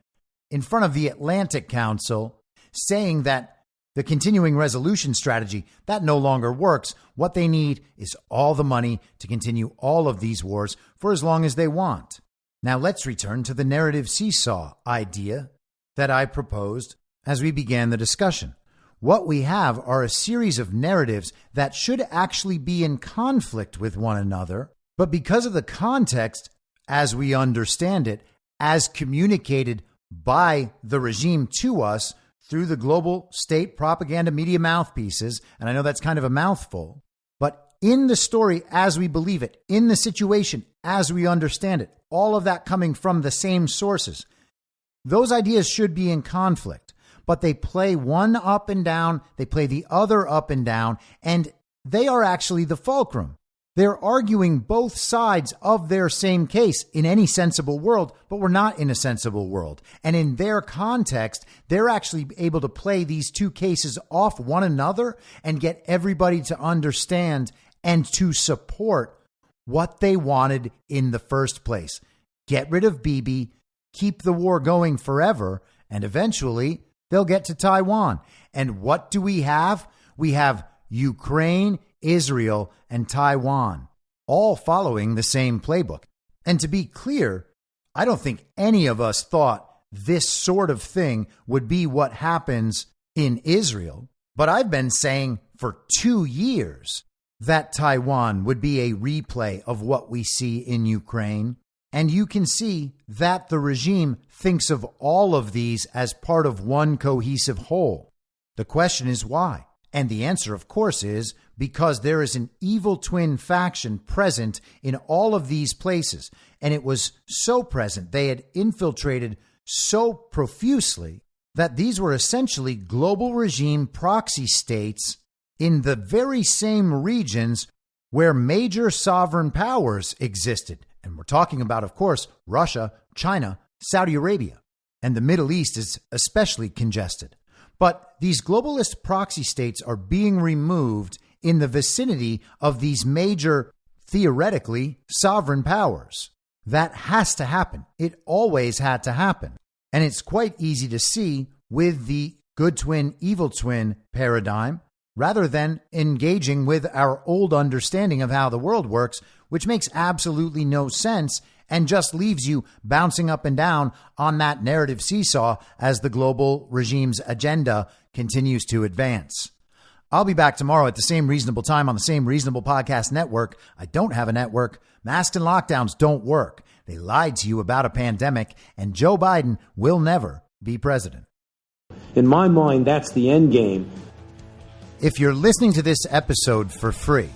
in front of the Atlantic Council, saying that the continuing resolution strategy, that no longer works. What they need is all the money to continue all of these wars for as long as they want. Now let's return to the narrative seesaw idea that I proposed as we began the discussion. What we have are a series of narratives that should actually be in conflict with one another, but because of the context, as we understand it, as communicated by the regime to us through the global state propaganda media mouthpieces. And I know that's kind of a mouthful, but in the story as we believe it, in the situation as we understand it, all of that coming from the same sources, those ideas should be in conflict, but they play one up and down, they play the other up and down, and they are actually the fulcrum. They're arguing both sides of their same case in any sensible world, but we're not in a sensible world. And in their context, they're actually able to play these two cases off one another and get everybody to understand and to support what they wanted in the first place. Get rid of Bibi, keep the war going forever, and eventually they'll get to Taiwan. And what do we have? We have Ukraine, Israel, and Taiwan, all following the same playbook. And to be clear, I don't think any of us thought this sort of thing would be what happens in Israel. But I've been saying for 2 years that Taiwan would be a replay of what we see in Ukraine. And you can see that the regime thinks of all of these as part of one cohesive whole. The question is why? And the answer, of course, is because there is an evil twin faction present in all of these places. And it was so present, they had infiltrated so profusely that these were essentially global regime proxy states in the very same regions where major sovereign powers existed. And we're talking about, of course, Russia, China, Saudi Arabia, and the Middle East is especially congested. But these globalist proxy states are being removed in the vicinity of these major, theoretically, sovereign powers. That has to happen. It always had to happen. And it's quite easy to see with the good twin, evil twin paradigm, rather than engaging with our old understanding of how the world works, which makes absolutely no sense and just leaves you bouncing up and down on that narrative seesaw as the global regime's agenda continues to advance. I'll be back tomorrow at the same reasonable time on the same reasonable podcast network. I don't have a network. Masks and lockdowns don't work. They lied to you about a pandemic, and Joe Biden will never be president. In my mind, that's the end game. If you're listening to this episode for free,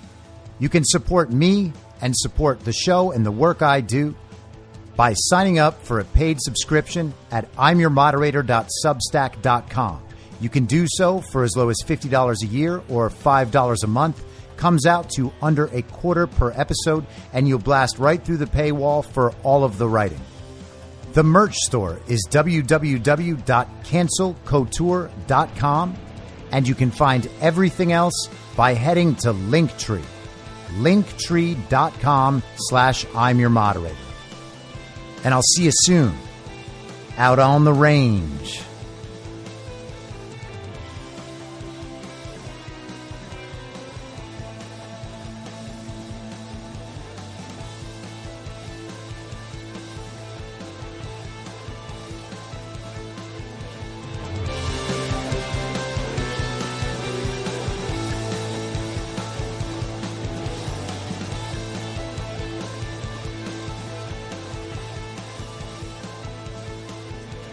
you can support me and support the show and the work I do by signing up for a paid subscription at imyourmoderator.substack.com. You can do so for as low as $50 a year or $5 a month. Comes out to under $0.25 per episode, and you'll blast right through the paywall for all of the writing. The merch store is www.cancelcouture.com, and you can find everything else by heading to Linktree. Linktree.com/I'mYourModerator. And I'll see you soon out on the range.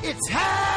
It's hell!